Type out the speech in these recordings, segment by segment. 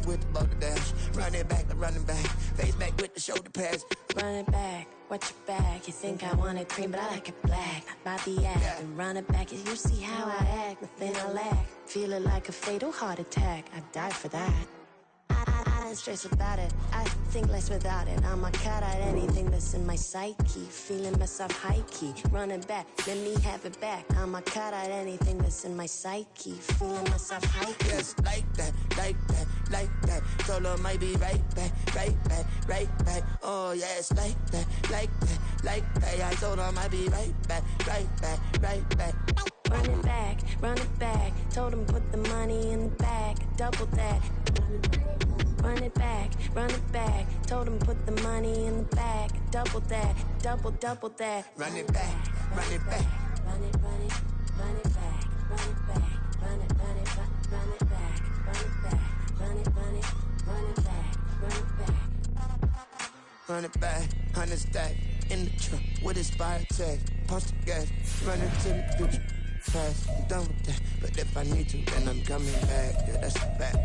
with the motor dash. Run it back, running back. Face back with the shoulder pads. Run it back, watch your back. You think I want it cream, but I like it black. About the act and run it back. You see how I act, nothing I lack. Feel it like a fatal heart attack. I'd die for that. I don't stress about it. I think less without it. I'ma cut out anything that's in my psyche. Feeling myself high key. Running back, let me have it back. I'ma cut out anything that's in my psyche. Feeling myself high key. Yes, like that, like that, like that. Solo might be right back, right back, right back. Oh yes, like that, like that, like that. I told her I might be right back, right back, right back. Run it back, run it back. Told him put the money in the bag, double that. Run it back, run it back. Told him put the money in the bag, double that, double that. Run it back, run it back. Run it, run it, run it back, run it back, run it, run it, run it back, run it back, run it, run it, run it back, run it back. Run it back, 100 stack in the truck with his fire tag. Punch the gas, run into the future. Fast, I'm done with that. But if I need to, then I'm coming back. Yeah, that's a fact.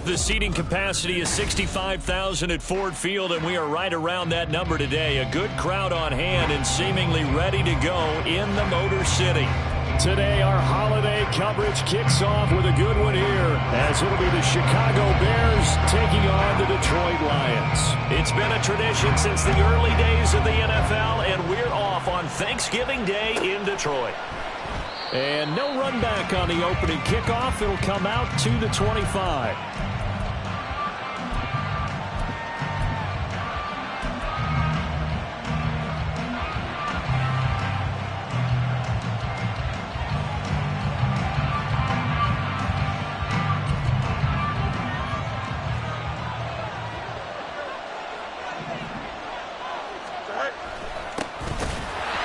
The seating capacity is 65,000 at Ford Field, and we are right around that number today. A good crowd on hand and seemingly ready to go in the Motor City. Today, our holiday coverage kicks off with a good one here, as it'll be the Chicago Bears taking on the Detroit Lions. It's been a tradition since the early days of the NFL, and we're off on Thanksgiving Day in Detroit. And no run back on the opening kickoff. It'll come out to the 25.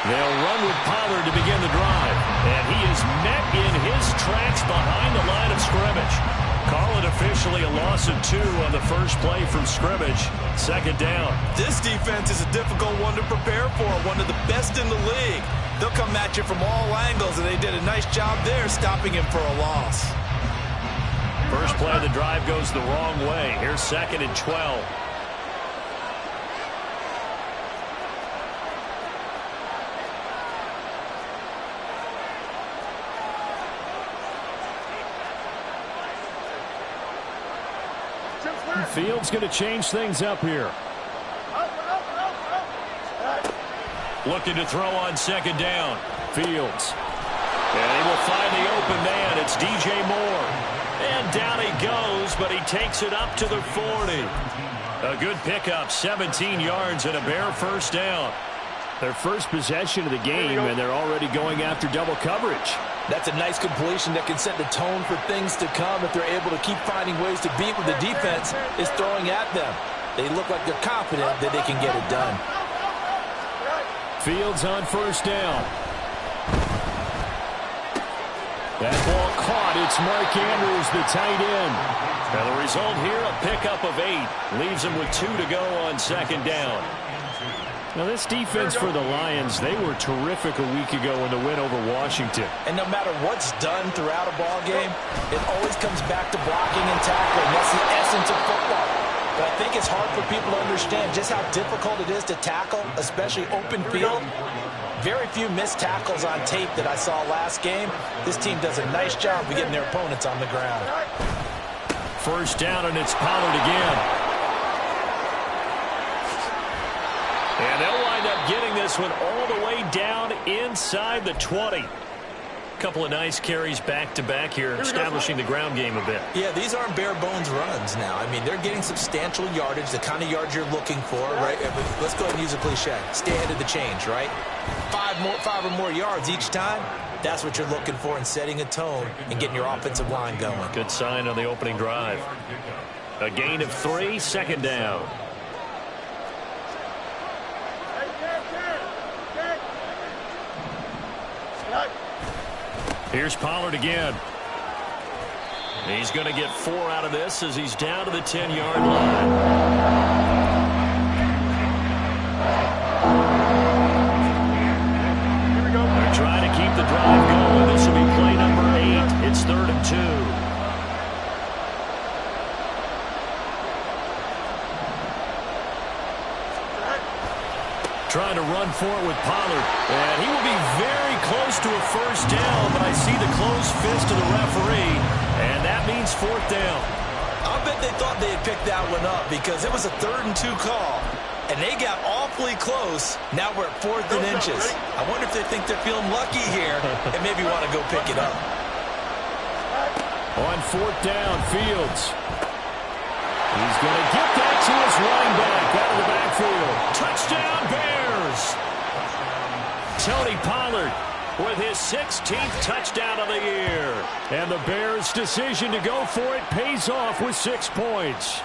They'll run with Pollard to begin the drive. And he is met in his tracks behind the line of scrimmage. Call it officially a loss of 2 on the first play from scrimmage. Second down. This defense is a difficult one to prepare for. One of the best in the league. They'll come at you from all angles, and they did a nice job there stopping him for a loss. First play of the drive goes the wrong way. Here's 2nd and 12. Fields going to change things up here. Looking to throw on 2nd down. Fields. And he will find the open man. It's DJ Moore. And down he goes, but he takes it up to the 40. A good pickup, 17 yards and a Bear first down. Their first possession of the game, and they're already going after double coverage. That's a nice completion that can set the tone for things to come if they're able to keep finding ways to beat what the defense is throwing at them. They look like they're confident that they can get it done. Fields on first down. That ball caught. It's Mark Andrews, the tight end. And the result here, a pickup of 8. Leaves him with 2 to go on 2nd down. Now, this defense for the Lions, they were terrific a week ago in the win over Washington. And no matter what's done throughout a ball game, it always comes back to blocking and tackling. That's the essence of football. But I think it's hard for people to understand just how difficult it is to tackle, especially open field. Very few missed tackles on tape that I saw last game. This team does a nice job of getting their opponents on the ground. First down, and it's Pollard again. And they'll wind up getting this one all the way down inside the 20. couple of nice carries back-to-back here, establishing the ground game a bit. Yeah, these aren't bare-bones runs now. I mean, they're getting substantial yardage, the kind of yards you're looking for, right? Let's go ahead and use a cliche. Stay ahead of the change, right? Five or more yards each time. That's what you're looking for in setting a tone and getting your offensive line going. Good sign on the opening drive. A gain of 3, second down. Here's Pollard again. He's going to get 4 out of this as he's down to the 10-yard line. They're trying to keep the drive going. This will be play number 8. It's 3rd and 2. Trying to run for it with Pollard. And he will be very close to a first down, but I see the closed fist of the referee, and that means 4th down. I'll bet they thought they had picked that one up because it was a 3rd and 2 call, and they got awfully close. Now we're at 4th and inches. I wonder if they think they're feeling lucky here and maybe want to go pick it up. On 4th down, Fields. He's going to get that to his running back out of the backfield. Touchdown, Bears! Tony Pollard with his 16th touchdown of the year. And the Bears' decision to go for it pays off with 6 points.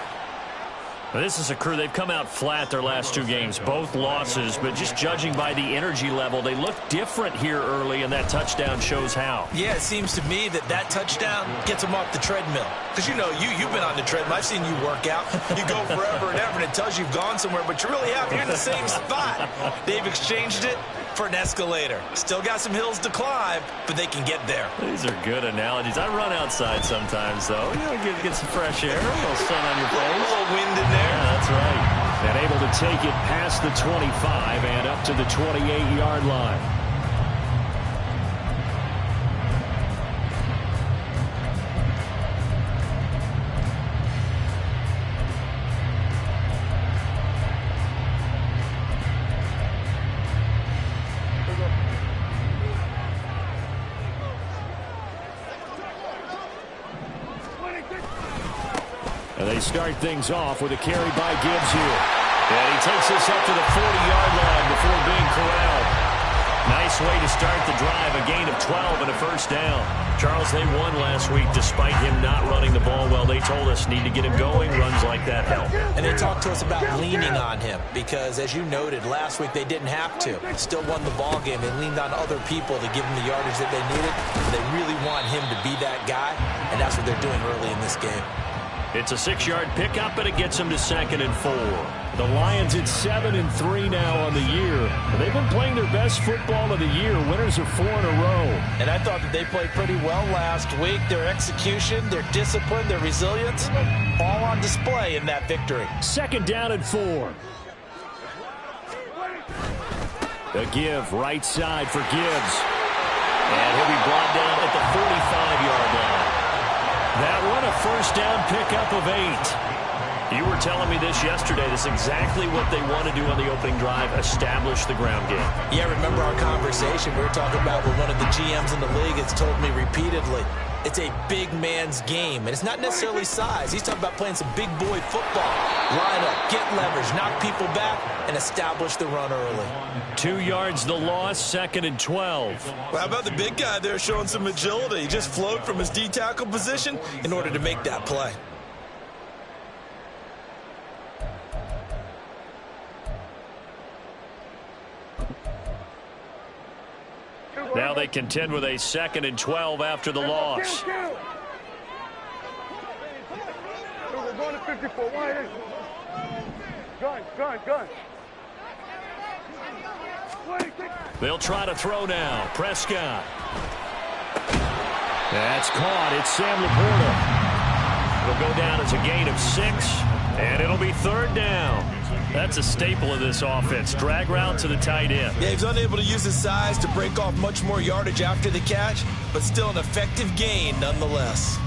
Now, this is a crew. They've come out flat their last 2 games, both losses, but just judging by the energy level, they look different here early, and that touchdown shows how. Yeah, it seems to me that touchdown gets them off the treadmill. Because, you know, you've been on the treadmill. I've seen you work out. You go forever and ever, and it tells you've gone somewhere, but you really haven't. You're in the same spot. They've exchanged it for an escalator. Still got some hills to climb, but they can get there. These are good analogies. I run outside sometimes, though. You know, get some fresh air, a little sun on your face. A little wind in there. Yeah, that's right. And able to take it past the 25 and up to the 28-yard line. And they start things off with a carry by Gibbs here. And he takes this up to the 40-yard line before being corralled. Nice way to start the drive. A gain of 12 and a first down. Charles, they won last week despite him not running the ball well. They told us need to get him going. Runs like that help. And they talked to us about leaning on him because, as you noted, last week they didn't have to. Still won the ball game. They leaned on other people to give them the yardage that they needed. They really want him to be that guy, and that's what they're doing early in this game. It's a 6-yard pickup, and it gets them to 2nd and 4. The Lions at 7-3 now on the year. They've been playing their best football of the year. Winners of 4 in a row. And I thought that they played pretty well last week. Their execution, their discipline, their resilience, all on display in that victory. 2nd down and 4. A give right side for Gibbs. And he'll be brought down at the 45-yard line. That one a first down pickup of 8. You were telling me this yesterday. This is exactly what they want to do on the opening drive, establish the ground game. Yeah, remember our conversation we were talking about with one of the GMs in the league has told me repeatedly, it's a big man's game, and it's not necessarily size. He's talking about playing some big boy football. Line up, get leverage, knock people back, and establish the run early. 2 yards the loss, 2nd and 12. Well, how about the big guy there showing some agility? He just flowed from his D-tackle position in order to make that play. Now they contend with a 2nd and 12 after the loss. We're going to 54. Gun. They'll try to throw now. Prescott. That's caught. It's Sam Laporta. It'll go down as a gain of 6, and it'll be 3rd down. That's a staple of this offense. Drag route to the tight end. Yeah, he's unable to use his size to break off much more yardage after the catch, but still an effective gain nonetheless.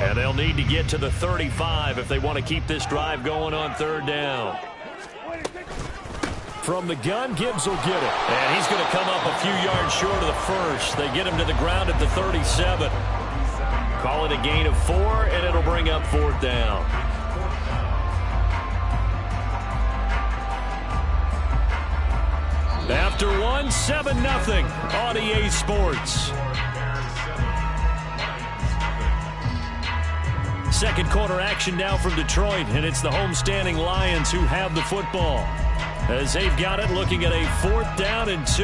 And they'll need to get to the 35 if they want to keep this drive going on third down. From the gun, Gibbs will get it. And he's going to come up a few yards short of the first. They get him to the ground at the 37. Call it a gain of 4, and it'll bring up fourth down. After one, 7-0 on EA Sports. Second quarter action now from Detroit, and it's the homestanding Lions who have the football. As they've got it, looking at a 4th down and 2.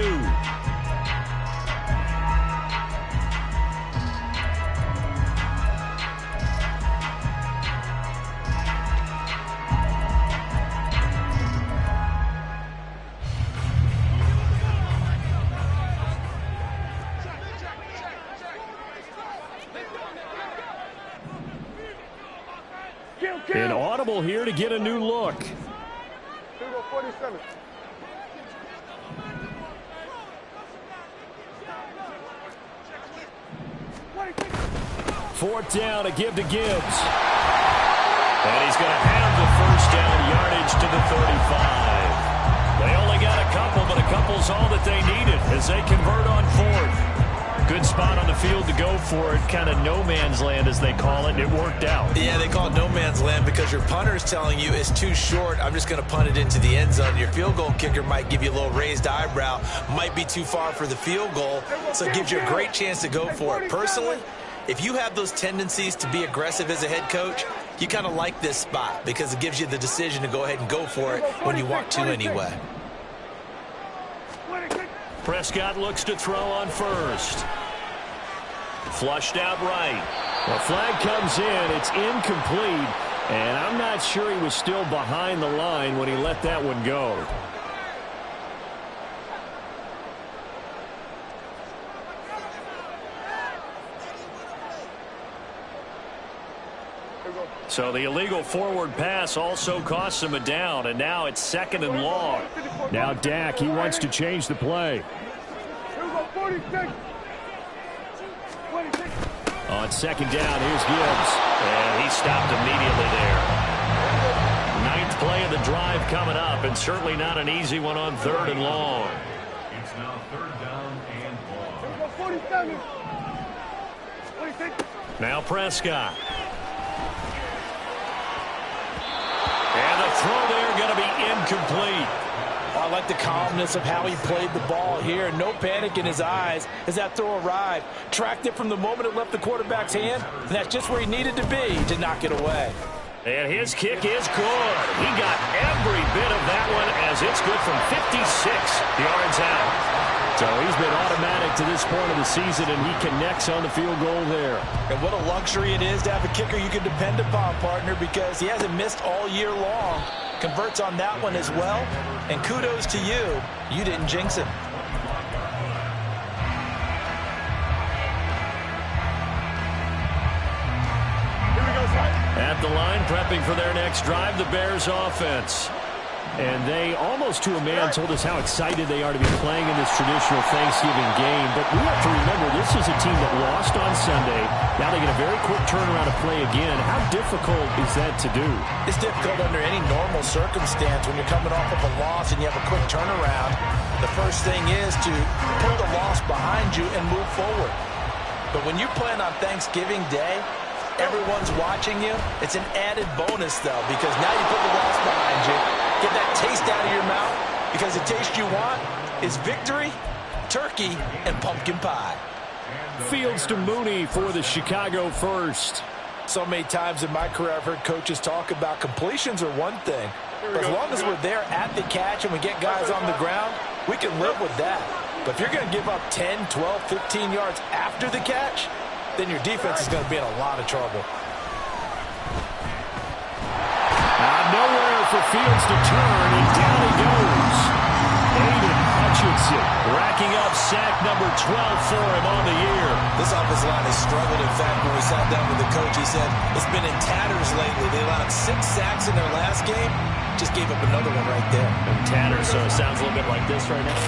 An audible here to get a new look. 47. Fourth down, a give to Gibbs. And he's going to have the first down yardage to the 35. They only got a couple, but a couple's all that they needed as they convert on fourth. Good spot on the field to go for it. Kind of no man's land, as they call it. It worked out. Yeah, they call it no man's land because your punter's telling you it's too short. I'm just going to punt it into the end zone. Your field goal kicker might give you a little raised eyebrow. Might be too far for the field goal, so it gives you a great chance to go for it. Personally, if you have those tendencies to be aggressive as a head coach, you kind of like this spot because it gives you the decision to go ahead and go for it when you want to anyway. Prescott looks to throw on first. Flushed out right. The flag comes in. It's incomplete. And I'm not sure he was still behind the line when he let that one go. So the illegal forward pass also costs him a down, and now it's 2nd and long. Now Dak, he wants to change the play. On 2nd down, here's Gibbs, and he stopped immediately there. 9th play of the drive coming up, and certainly not an easy one on 3rd and long. It's now 3rd down and long. Now Prescott. And the throw there going to be incomplete. I like the calmness of how he played the ball here. No panic in his eyes as that throw arrived. Tracked it from the moment it left the quarterback's hand, and that's just where he needed to be to knock it away. And his kick is good. He got every bit of that one as it's good from 56 yards out. So he's been automatic to this point of the season, and he connects on the field goal there. And what a luxury it is to have a kicker you can depend upon, partner, because he hasn't missed all year long. Converts on that one as well. And kudos to you. You didn't jinx him. At the line, prepping for their next drive, the Bears offense. And they, almost to a man, told us how excited they are to be playing in this traditional Thanksgiving game. But we have to remember, this is a team that lost on Sunday. Now they get a very quick turnaround to play again. How difficult is that to do? It's difficult under any normal circumstance when you're coming off of a loss and you have a quick turnaround. The first thing is to put the loss behind you and move forward. But when you're playing on Thanksgiving Day, everyone's watching you. It's an added bonus, though, because now you put the loss behind you. Get that taste out of your mouth, because the taste you want is victory, turkey, and pumpkin pie. Fields to Mooney for the Chicago first. So many times in my career I've heard coaches talk about completions are one thing. But as long as we're there at the catch and we get guys on the ground, we can live with that. But if you're going to give up 10, 12, 15 yards after the catch, then your defense is going to be in a lot of trouble. Nowhere for Fields to turn, and down he goes. Aiden Hutchinson racking up sack number 12 for him on the year. This offensive line has struggled. In fact, when we sat down with the coach, he said it's been in tatters lately. They allowed 6 sacks in their last game. Just gave up another one right there. In tatters, so it sounds a little bit like this right now.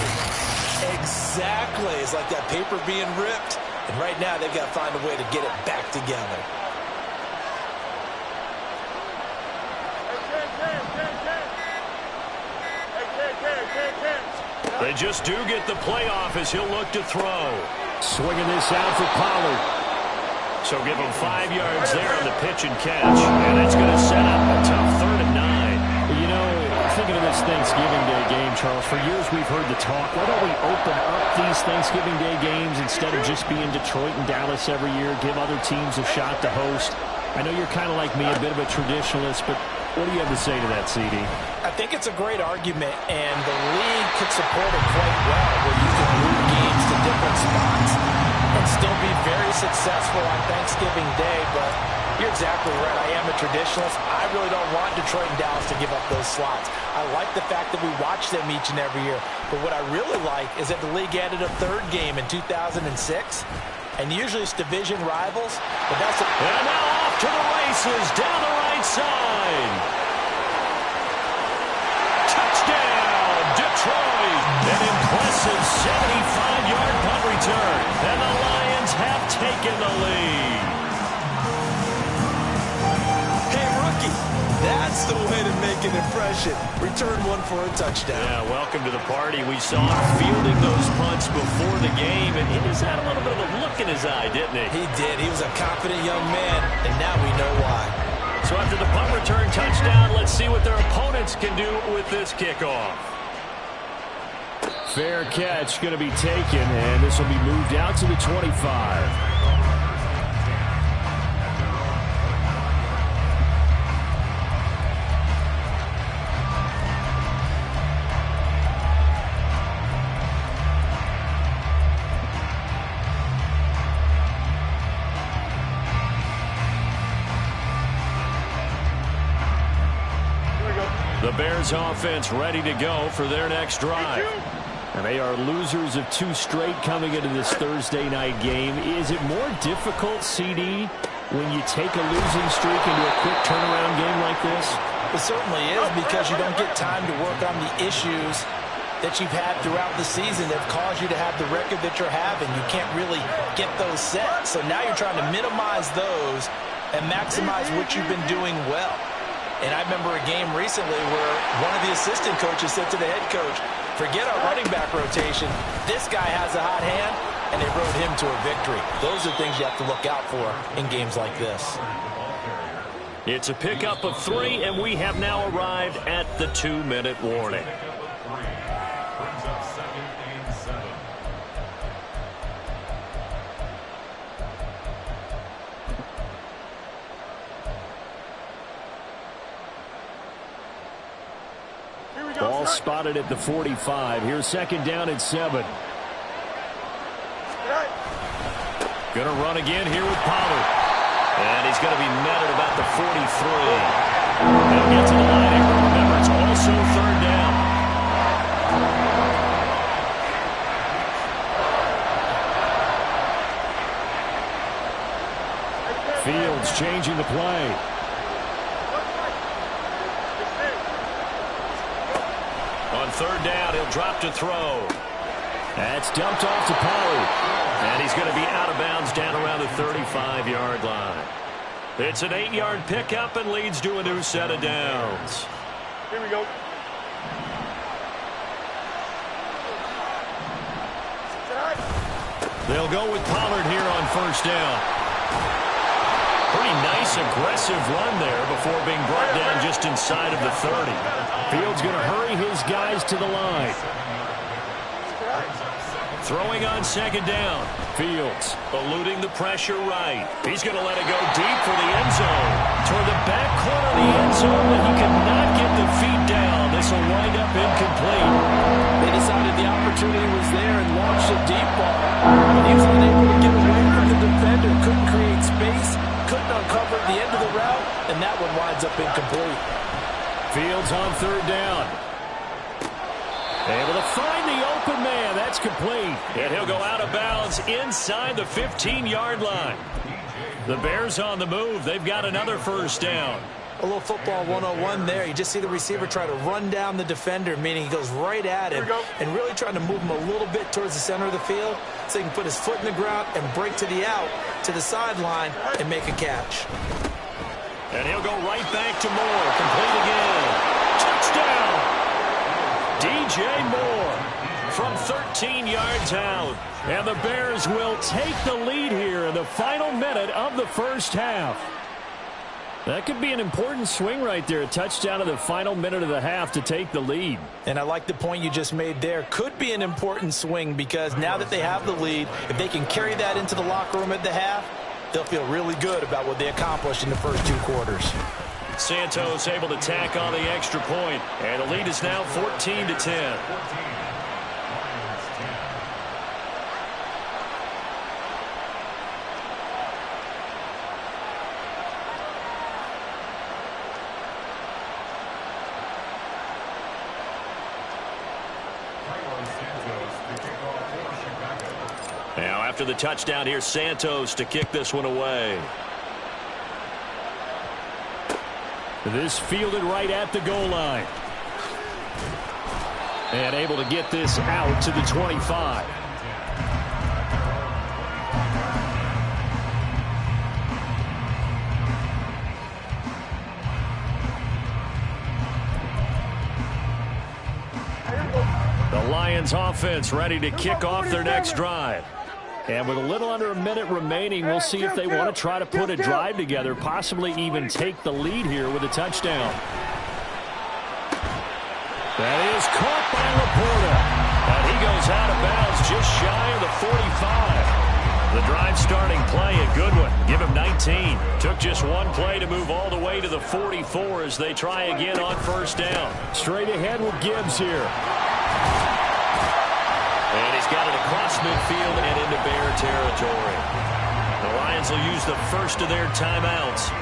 Exactly. It's like that paper being ripped. And right now, they've got to find a way to get it back together. They just do get the playoff as he'll look to throw. Swinging this out for Pollard. So give him 5 yards there on the pitch and catch. And that's going to set up a tough 3rd and 9. You know, thinking of this Thanksgiving Day game, Charles, for years we've heard the talk, why don't we open up these Thanksgiving Day games instead of just being Detroit and Dallas every year, give other teams a shot to host? I know you're kind of like me, a bit of a traditionalist, but what do you have to say to that, CD? I think it's a great argument, and the league could support it quite well, where you can move games to different spots and still be very successful on Thanksgiving Day. But you're exactly right. I am a traditionalist. I really don't want Detroit and Dallas to give up those slots. I like the fact that we watch them each and every year. But what I really like is that the league added a 3rd game in 2006. And usually it's division rivals. But that's and now off to the races down the right side. Touchdown, Detroit. An impressive 75-yard punt return. And the Lions have taken the lead. Hey, rookie, that's the way to make an impression. Return one for a touchdown. Yeah, welcome to the party. We saw him fielding those punts before the game, and he just had a little bit of a look in his eye, didn't he? He did. He was a confident young man, and now we know why. So after the punt return touchdown, let's see what their opponents can do with this kickoff. Fair catch going to be taken, and this will be moved out to the 25. The Bears offense ready to go for their next drive. And they are losers of 2 straight coming into this Thursday night game. Is it more difficult, CD, when you take a losing streak into a quick turnaround game like this? It certainly is, because you don't get time to work on the issues that you've had throughout the season that have caused you to have the record that you're having. You can't really get those set. So now you're trying to minimize those and maximize what you've been doing well. And I remember a game recently where one of the assistant coaches said to the head coach, forget our running back rotation. This guy has a hot hand, and they rode him to a victory. Those are things you have to look out for in games like this. It's a pickup of 3, and we have now arrived at the 2-minute warning. Ball spotted at the 45. Here's 2nd down and 7. Gonna run again here with Pollard. And he's going to be met at about the 43. He'll get to the line. And remember, it's also 3rd down. Fields changing the play. On 3rd down, he'll drop to throw. That's dumped off to Pollard. And he's going to be out of bounds down around the 35-yard line. It's an 8-yard pickup and leads to a new set of downs. Here we go. They'll go with Pollard here on 1st down. Pretty nice, aggressive run there before being brought down just inside of the 30. Fields going to hurry his guys to the line. Throwing on 2nd down. Fields eluding the pressure right. He's going to let it go deep for the end zone. Toward the back corner of the end zone, but he cannot get the feet down. This will wind up incomplete. They decided the opportunity was there and launched a deep ball. But he was unable to get away from the defender. Couldn't create space. Couldn't uncover the end of the route. And that one winds up incomplete. Fields on 3rd down. Able to find the open man. That's complete. And he'll go out of bounds inside the 15-yard line. The Bears on the move. They've got another 1st down. A little football 101 there. You just see the receiver try to run down the defender, meaning he goes right at him and really trying to move him a little bit towards the center of the field so he can put his foot in the ground and break to the out, to the sideline, and make a catch. And he'll go right back to Moore. Complete again. Touchdown! DJ Moore. from 13 yards out. And the Bears will take the lead here in the final minute of the first half. That could be an important swing right there. A touchdown in the final minute of the half to take the lead. And I like the point you just made there. Could be an important swing because now that they have the lead, if they can carry that into the locker room at the half, they'll feel really good about what they accomplished in the first 2 quarters. Santos able to tack on the extra point, and the lead is now 14-10. Now after the touchdown, here's Santos to kick this one away. This fielded right at the goal line. And able to get this out to the 25. The Lions offense ready to kick off their next drive. And with a little under a minute remaining, we'll see if they want to try to put a drive together, possibly even take the lead here with a touchdown. That is caught by Laporta. And he goes out of bounds just shy of the 45. The drive starting play, a good one. Give him 19. Took just one play to move all the way to the 44 as they try again on first down. Straight ahead with Gibbs here. And he's got it across midfield and into Bear territory. The Lions will use the first of their timeouts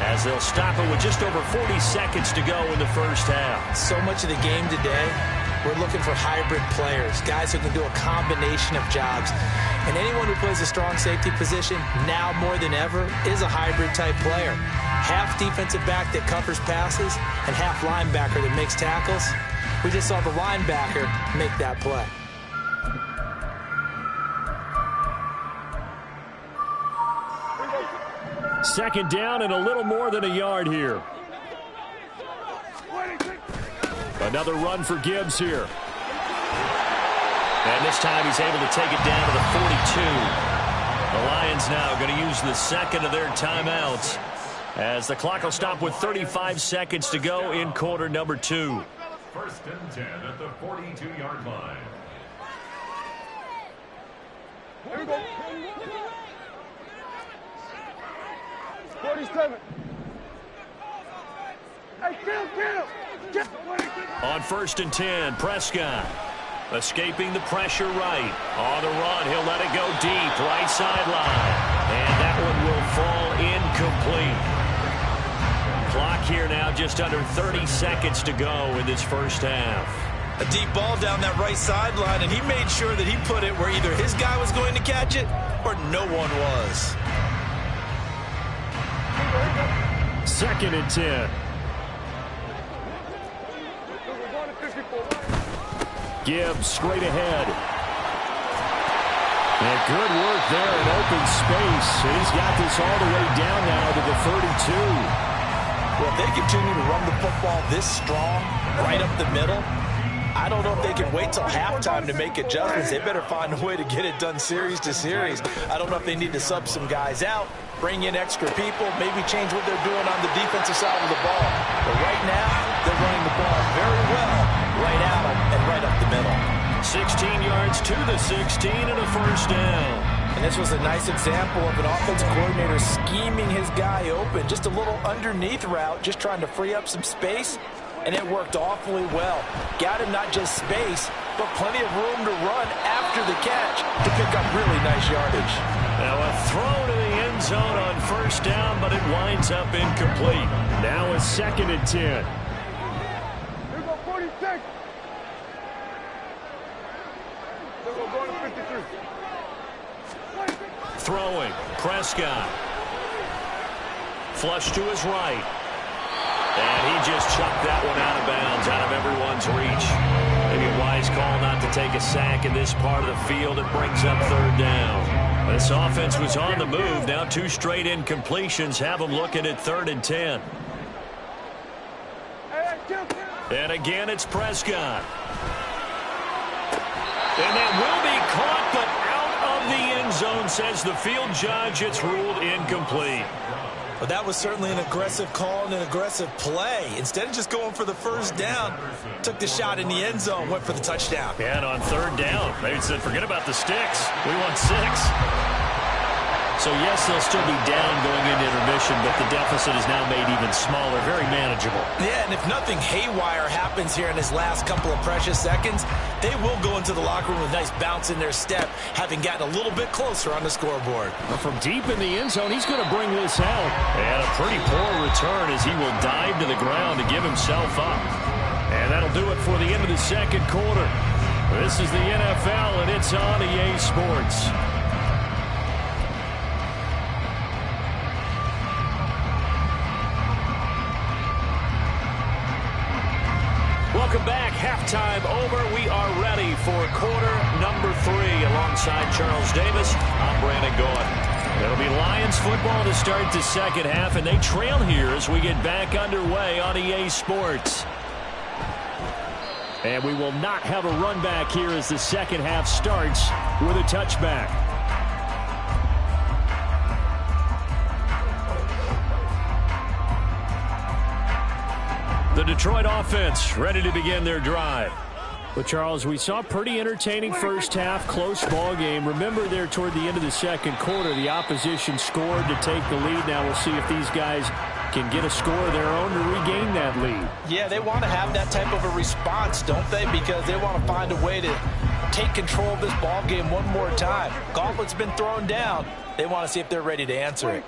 as they'll stop it with just over 40 seconds to go in the first half. So much of the game today, we're looking for hybrid players, guys who can do a combination of jobs. And anyone who plays a strong safety position, now more than ever, is a hybrid type player. Half defensive back that covers passes and half linebacker that makes tackles. We just saw the linebacker make that play. Second down and a little more than a yard here. Another run for Gibbs here. And this time he's able to take it down to the 42. The Lions now going to use the second of their timeouts as the clock will stop with 35 seconds to go in quarter number 2. First and 10 at the 42-yard line. Here we go. 47. Hey, kill. On first and 10, Prescott escaping the pressure right. On the run, he'll let it go deep, right sideline. And that one will fall incomplete. Clock here now just under 30 seconds to go in this first half. A deep ball down that right sideline, and he made sure that he put it where either his guy was going to catch it or no one was. Second and 10. Gibbs straight ahead. And good work there in open space. He's got this all the way down now to the 32. Well, if they continue to run the football this strong, right up the middle, I don't know if they can wait till halftime to make adjustments. They better find a way to get it done series to series. I don't know if they need to sub some guys out, bring in extra people, maybe change what they're doing on the defensive side of the ball. But right now, they're running the ball very well, right out and right up the middle. 16 yards to the 16 and a first down. And this was a nice example of an offensive coordinator scheming his guy open. Just a little underneath route, just trying to free up some space. And it worked awfully well. Got him not just space, but plenty of room to run after the catch to pick up really nice yardage. Now a throw to the end zone on first down, but it winds up incomplete. Now a second and 10. Here go 46. We're going to 53. Throwing, Prescott. Flush to his right. And he just chucked that one out of bounds, out of everyone's reach. Maybe a wise call not to take a sack in this part of the field. It brings up third down. This offense was on the move. Now 2 straight incompletions have them looking at third and 10. And again, it's Prescott. zone, says the field judge. It's ruled incomplete. Well, that was certainly an aggressive call and an aggressive play. Instead of just going for the first down, took the shot in the end zone, went for the touchdown. And on third down, they said, forget about the sticks. We want 6. So, yes, they'll still be down going into intermission, but the deficit is now made even smaller, very manageable. Yeah, and if nothing haywire happens here in his last couple of precious seconds, they will go into the locker room with a nice bounce in their step, having gotten a little bit closer on the scoreboard. From deep in the end zone, he's going to bring this out. And a pretty poor return as he will dive to the ground to give himself up. And that'll do it for the end of the second quarter. This is the NFL, and it's on EA Sports. Welcome back. Halftime over. We are ready for quarter number 3. Alongside Charles Davis, I'm Brandon Gaudin. It'll be Lions football to start the second half, and they trail here as we get back underway on EA Sports. And we will not have a run back here as the second half starts with a touchback. The Detroit offense ready to begin their drive. Well, Charles, we saw a pretty entertaining first half, close ball game. Remember there toward the end of the second quarter, the opposition scored to take the lead. Now we'll see if these guys can get a score of their own to regain that lead. Yeah, they want to have that type of a response, don't they? Because they want to find a way to take control of this ball game one more time. Gauntlet's been thrown down. They want to see if they're ready to answer it.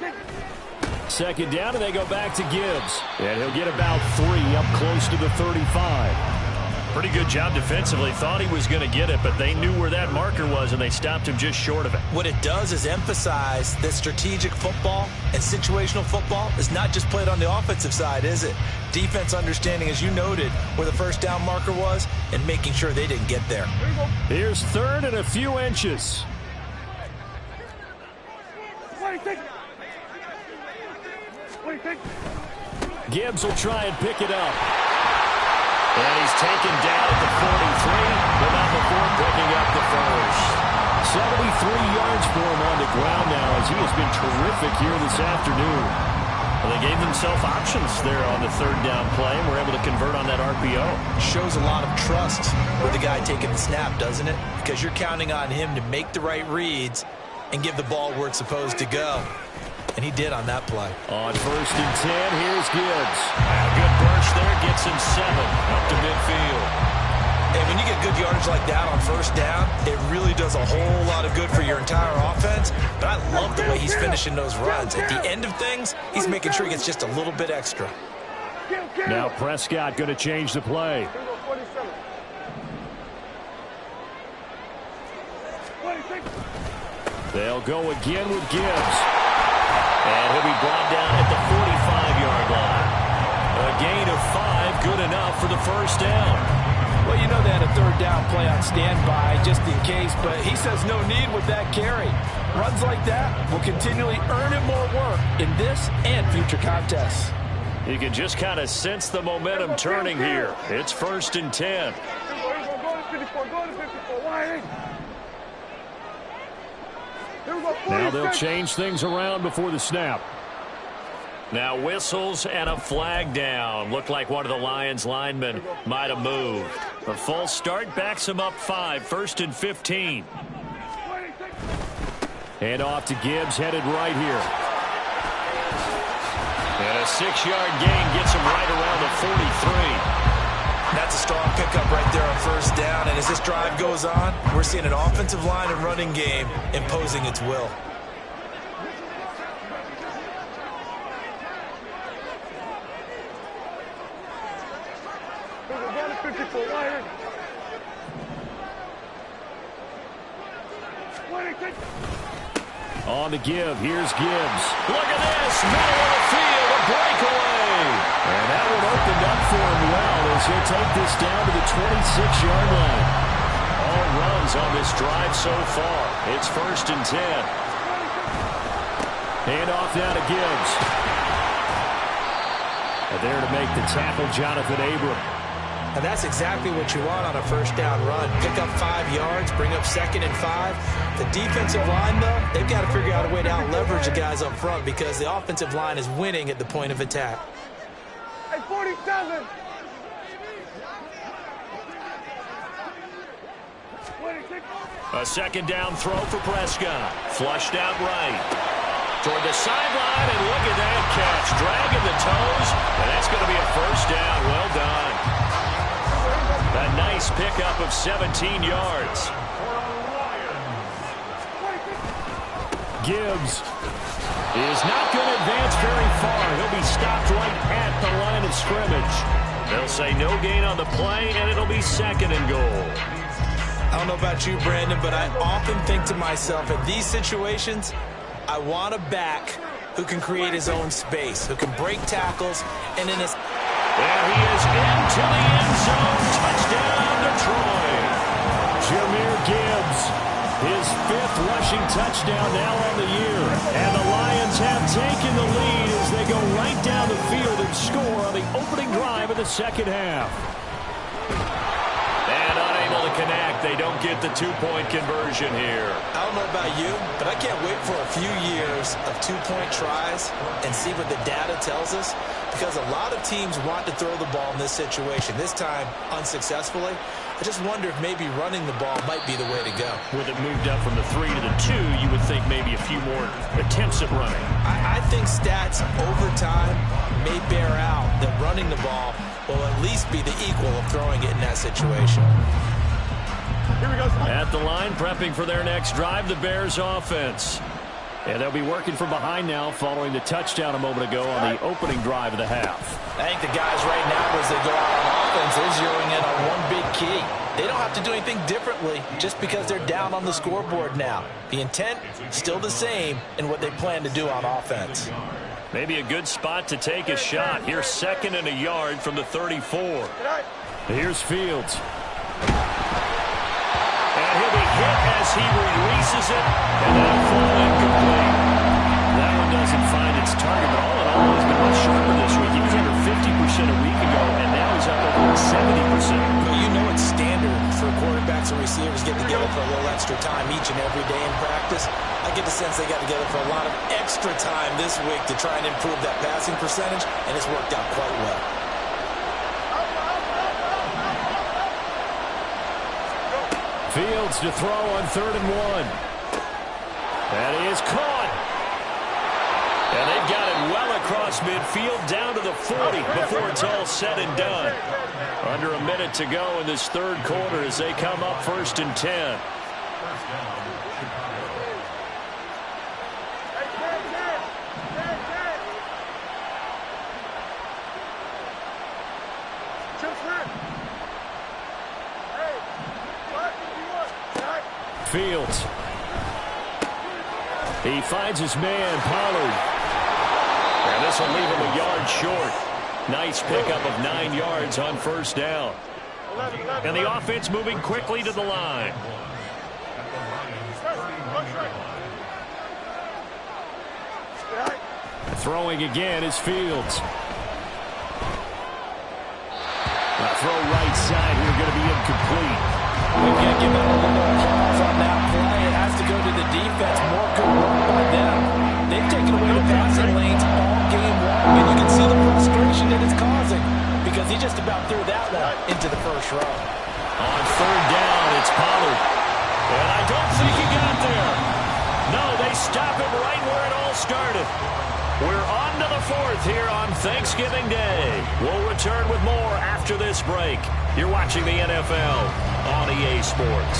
Second down, and they go back to Gibbs. And he'll get about 3 up close to the 35. Pretty good job defensively. Thought he was going to get it, but they knew where that marker was, and they stopped him just short of it. What it does is emphasize that strategic football and situational football is not just played on the offensive side, is it? Defense understanding, as you noted, where the first down marker was and making sure they didn't get there. Here's third and a few inches. Gibbs will try and pick it up. And he's taken down at the 43, but not before picking up the first. 73 yards for him on the ground now as he has been terrific here this afternoon. Well, they gave themselves options there on the third down play and were able to convert on that RPO. Shows a lot of trust with the guy taking the snap, doesn't it? Because you're counting on him to make the right reads and give the ball where it's supposed to go. And he did on that play. On first and 10, here's Gibbs. A good burst there, gets him 7 up to midfield. And when you get good yardage like that on first down, it really does a whole lot of good for your entire offense. But I love the way he's finishing those runs. At the end of things, he's making sure he gets just a little bit extra. Now Prescott going to change the play. They'll go again with Gibbs. And he'll be brought down at the 45-yard line. A gain of 5, good enough for the first down. Well, you know they had a third down play on standby just in case, but he says no need with that carry. Runs like that will continually earn him more work in this and future contests. You can just kind of sense the momentum turning here. It's first and 10. Now they'll change things around before the snap. Now whistles and a flag down. Looked like one of the Lions linemen might have moved. A false start backs him up 5, first and 15. And off to Gibbs, headed right here. And a 6-yard gain gets him right around the 43. That's a strong pickup right there on first down. And as this drive goes on, we're seeing an offensive line and running game imposing its will. On to give. Here's Gibbs. Look at this. Middle of the field. A breakaway. And that one opened up for him well as he'll take this down to the 26-yard line. All runs on this drive so far. It's first and 10. Hand off now to Gibbs. And there to make the tackle, Jonathan Abram. And that's exactly what you want on a first down run. Pick up 5 yards, bring up 2nd and 5. The defensive line, though, they've got to figure out a way to out-leverage the guys up front because the offensive line is winning at the point of attack. Hey, 47! A second down throw for Prescott. Flushed out right. Toward the sideline, and look at that catch. Dragging the toes, and that's going to be a first down. Well done. A nice pickup of 17 yards. Gibbs is not going to advance very far. He'll be stopped right at the line of scrimmage. They'll say no gain on the play, and it'll be 2nd and goal. I don't know about you, Brandon, but I often think to myself, in these situations, I want a back who can create his own space, who can break tackles, and in his... And he is into the end zone. Touchdown, Detroit. Jahmyr Gibbs, his 5th rushing touchdown now on the year. And the Lions have taken the lead as they go right down the field and score on the opening drive of the second half. And unable to connect. They don't get the 2-point conversion here. I don't know about you, but I can't wait for a few years of 2-point tries and see what the data tells us, because a lot of teams want to throw the ball in this situation, this time unsuccessfully. I just wonder if maybe running the ball might be the way to go. With it moved up from the 3 to the 2, you would think maybe a few more attempts at running. I think stats over time may bear out that running the ball will at least be the equal of throwing it in that situation. Here we go. At the line, prepping for their next drive, the Bears offense. And they'll be working from behind now following the touchdown a moment ago on the opening drive of the half. I think the guys right now, as they go out on offense, they're zeroing in on one big key. They don't have to do anything differently just because they're down on the scoreboard now. The intent, still the same in what they plan to do on offense. Maybe a good spot to take a shot. Here's 2nd and a yard from the 34. Here's Fields. And he'll be hit as he releases it, and that'll fall incomplete. That one doesn't find its target, but all in all, he's been much sharper this week. He was under 50% a week ago, and now he's up over 70%. Well, you know it's standard for quarterbacks and receivers get together for a little extra time each and every day in practice. I get the sense they got together for a lot of extra time this week to try and improve that passing percentage, and it's worked out quite well. Fields to throw on 3rd and 1. That is caught. And they've got it well across midfield down to the 40 before it's all said and done. Under a minute to go in this 3rd quarter as they come up 1st and 10. Fields. He finds his man, Pollard. And this will leave him a yard short. Nice pickup of 9 yards on 1st down. And the offense moving quickly to the line. Throwing again is Fields. The throw right side here going to be incomplete. We've got to give them a little applause on that play. It has to go to the defense. More good work by them. They've taken away the passing lanes all game long, and you can see the frustration that it's causing because he just about threw that one into the 1st row. On 3rd down, it's Pollard. And I don't think he got there. No, they stop him right where it all started. We're on to the 4th here on Thanksgiving Day. We'll return with more after this break. You're watching the NFL on EA Sports.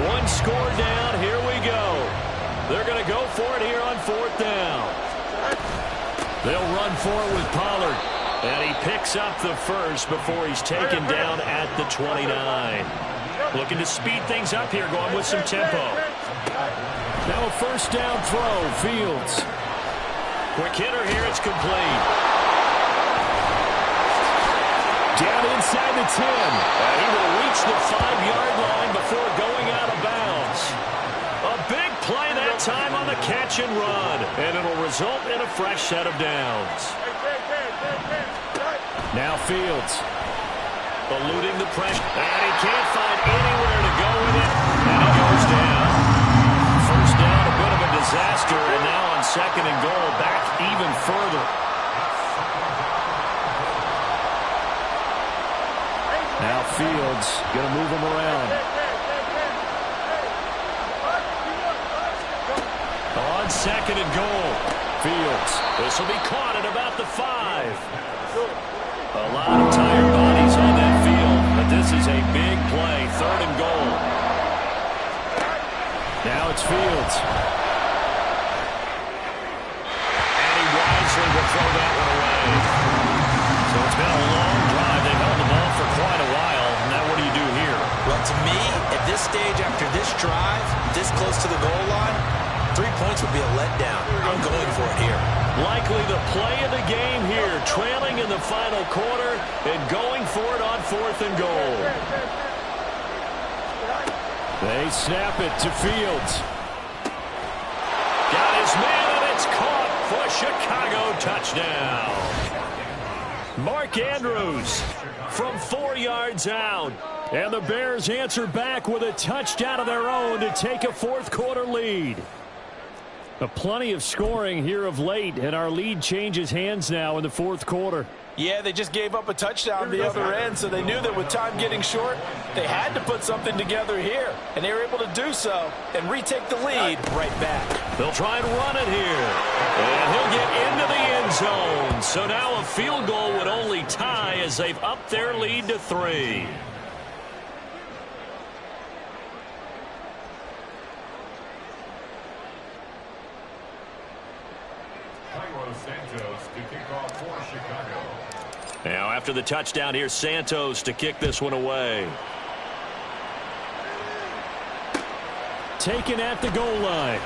One score down. Here we go. They're going to go for it here on 4th down. They'll run for it with Pollard. And he picks up the 1st before he's taken down at the 29. Looking to speed things up here, going with some tempo. Now a 1st down throw, Fields. Quick hitter here, it's complete. Down inside the 10. He will reach the 5-yard line before going out of bounds. A big play that time on the catch and run, and it'll result in a fresh set of downs. Now Fields. Eluding the pressure, and he can't find anywhere to go with it, and he goes down. First down, a bit of a disaster, and now on 2nd and goal, back even further. Now Fields going to move him around. On 2nd and goal, Fields. This will be caught at about the 5. A lot of tired bodies on that field, but this is a big play, 3rd and goal. Now it's Fields. And he wisely will throw that one away. So it's been a long drive. They've held the ball for quite a while. Now what do you do here? Well, to me, at this stage after this drive, this close to the goal line, 3 points would be a letdown. I'm going for it here. Likely the play of the game here, trailing in the final quarter and going for it on 4th and goal. They snap it to Fields. Got his man, and it's caught for a Chicago touchdown. Mark Andrews from 4 yards out. And the Bears answer back with a touchdown of their own to take a 4th quarter lead. Plenty of scoring here of late, and our lead changes hands now in the 4th quarter. Yeah, they just gave up a touchdown the other end, so they knew that with time getting short, they had to put something together here. And they were able to do so and retake the lead right back. They'll try and run it here. And he'll get into the end zone. So now a field goal would only tie as they've upped their lead to 3. Now after the touchdown, here's Santos to kick this one away. Taken at the goal line.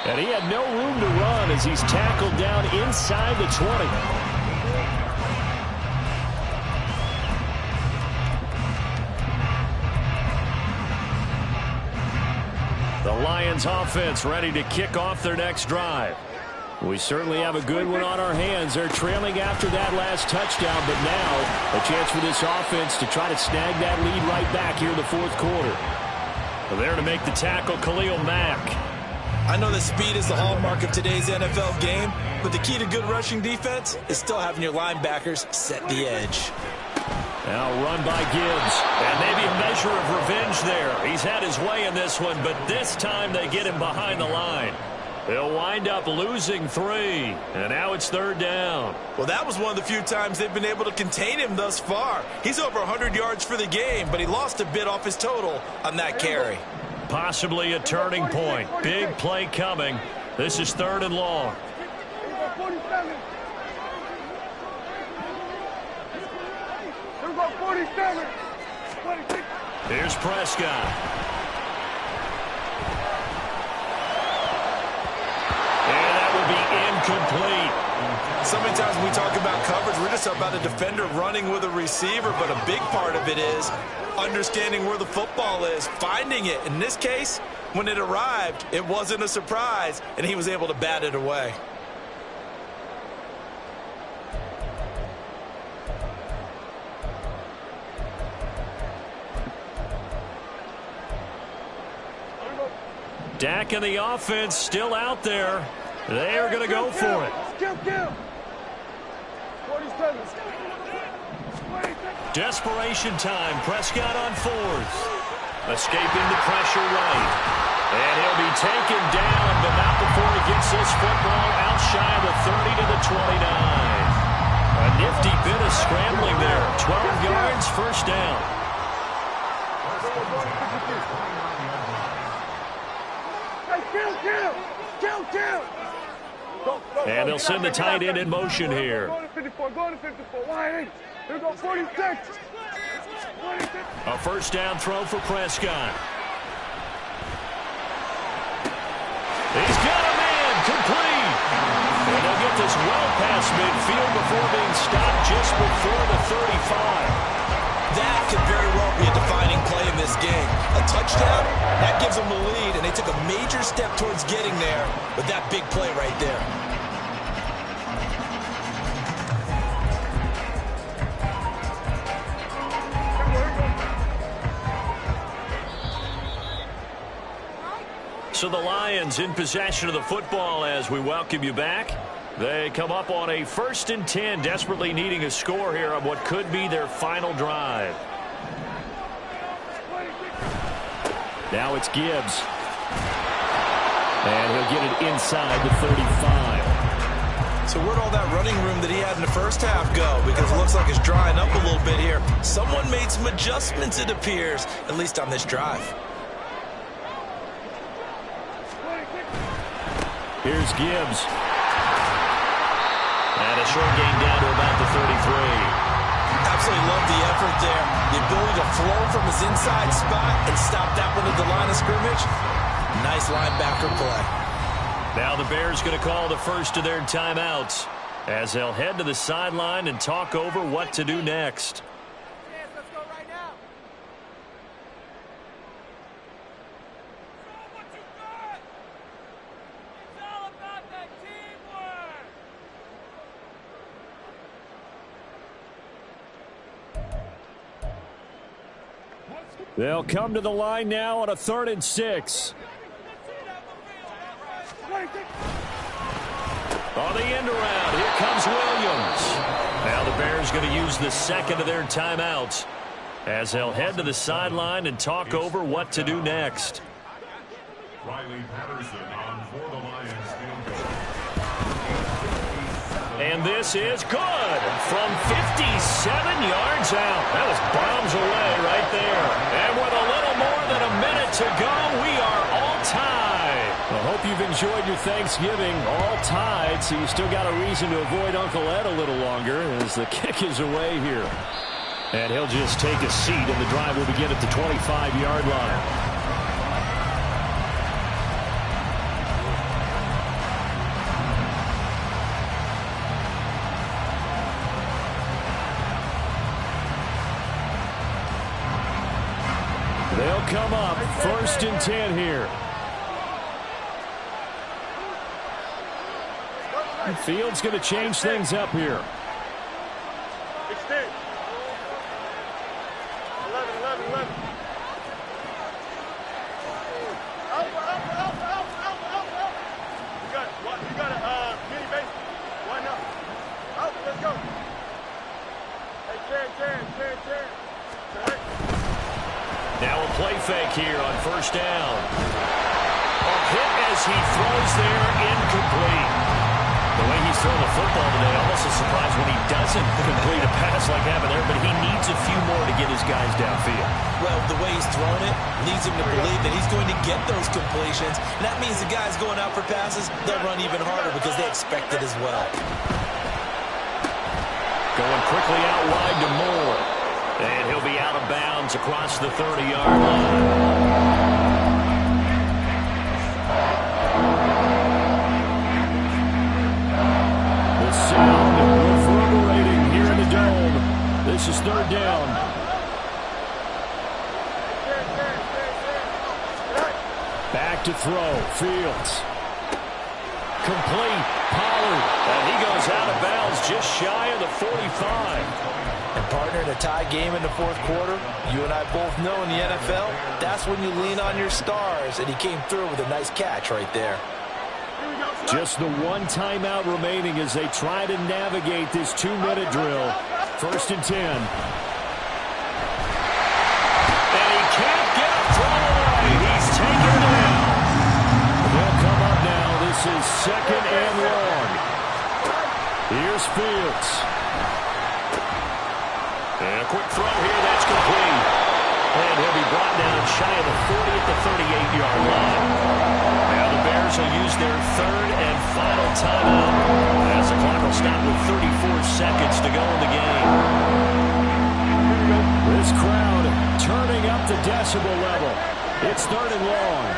And he had no room to run as he's tackled down inside the 20. The Lions offense ready to kick off their next drive. We certainly have a good one on our hands. They're trailing after that last touchdown, but now a chance for this offense to try to snag that lead right back here in the 4th quarter. There to make the tackle, Khalil Mack. I know that speed is the hallmark of today's NFL game, but the key to good rushing defense is still having your linebackers set the edge. Now run by Gibbs, and maybe a measure of revenge there. He's had his way in this one, but this time they get him behind the line. They'll wind up losing 3, and now it's 3rd down. Well, that was one of the few times they've been able to contain him thus far. He's over 100 yards for the game, but he lost a bit off his total on that carry. Possibly a turning point. Big play coming. This is 3rd and long. Here's Prescott. And that will be incomplete. So many times when we talk about coverage, we're just about a defender running with a receiver, but a big part of it is understanding where the football is, finding it. In this case, when it arrived, it wasn't a surprise, and he was able to bat it away. Dak and the offense still out there. They are going to go for it. Desperation time. Prescott on 4th. Escaping the pressure right. And he'll be taken down, but not before he gets this football out shy of the 30 to the 29. A nifty bit of scrambling there. 12 yards, 1st down. And they'll send the tight end in motion here. A 1st down throw for Prescott. He's got a man, complete. And they'll get this well past midfield before being stopped before the 35. That could very well be a defining play in this game. A touchdown, that gives them the lead, and they took a major step towards getting there with that big play right there. So the Lions in possession of the football as we welcome you back. They come up on a 1st and 10, desperately needing a score here on what could be their final drive. Now it's Gibbs. And he'll get it inside the 35. So where'd all that running room that he had in the first half go? Because it looks like it's drying up a little bit here. Someone made some adjustments, it appears, at least on this drive. Here's Gibbs. And a short gain down to about the 33. Absolutely love the effort there. The ability to flow from his inside spot and stop that one at the line of scrimmage. Nice linebacker play. Now the Bears going to call the first of their timeouts as they'll head to the sideline and talk over what to do next. They'll come to the line now on a 3rd and 6. On the end around, here comes Williams. Now the Bears going to use the second of their timeouts as they'll head to the sideline and talk over what to do next. Riley Patterson on for the Lions field goal. And this is good from 57 yards out. That was bombs away right there. And with a little more than a minute to go, we are all tied. I hope you've enjoyed your Thanksgiving. All tied, so you still got a reason to avoid Uncle Ed a little longer as the kick is away here. And he'll just take a seat, and the drive will begin at the 25-yard line. They'll come up 1st and 10 here. And Fields going to change things up here. Extend. 11. You got a mini base. Why not? Out, let's go. Hey, Jan. Now a play fake here on 1st down. A hit as he throws there, incomplete. The way he's throwing the football today, almost a surprise when he doesn't complete a pass like happened there, but he needs a few more to get his guys downfield. Well, the way he's throwing it leads him to believe that he's going to get those completions. And that means the guys going out for passes, they'll run even harder because they expect it as well. Going quickly out wide to Moore. And he'll be out of bounds across the 30-yard line. The sound reverberating here in the dome. This is 3rd down. Back to throw. Fields. Complete. Pollard. And he goes out of bounds just shy of the 45. And partner, in a tie game in the 4th quarter, you and I both know in the NFL, that's when you lean on your stars, and he came through with a nice catch right there. Just the one timeout remaining as they try to navigate this 2-minute drill. 1st and 10. And he can't get a throw away. He's taken down. They'll come up now. This is 2nd and long. Here's Fields. And a quick throw here, that's complete. And he'll be brought down shy of the 40 at the 38-yard line. Now the Bears will use their 3rd and final timeout as the clock will stop with 34 seconds to go in the game. This crowd turning up the decibel level. It's 3rd and long.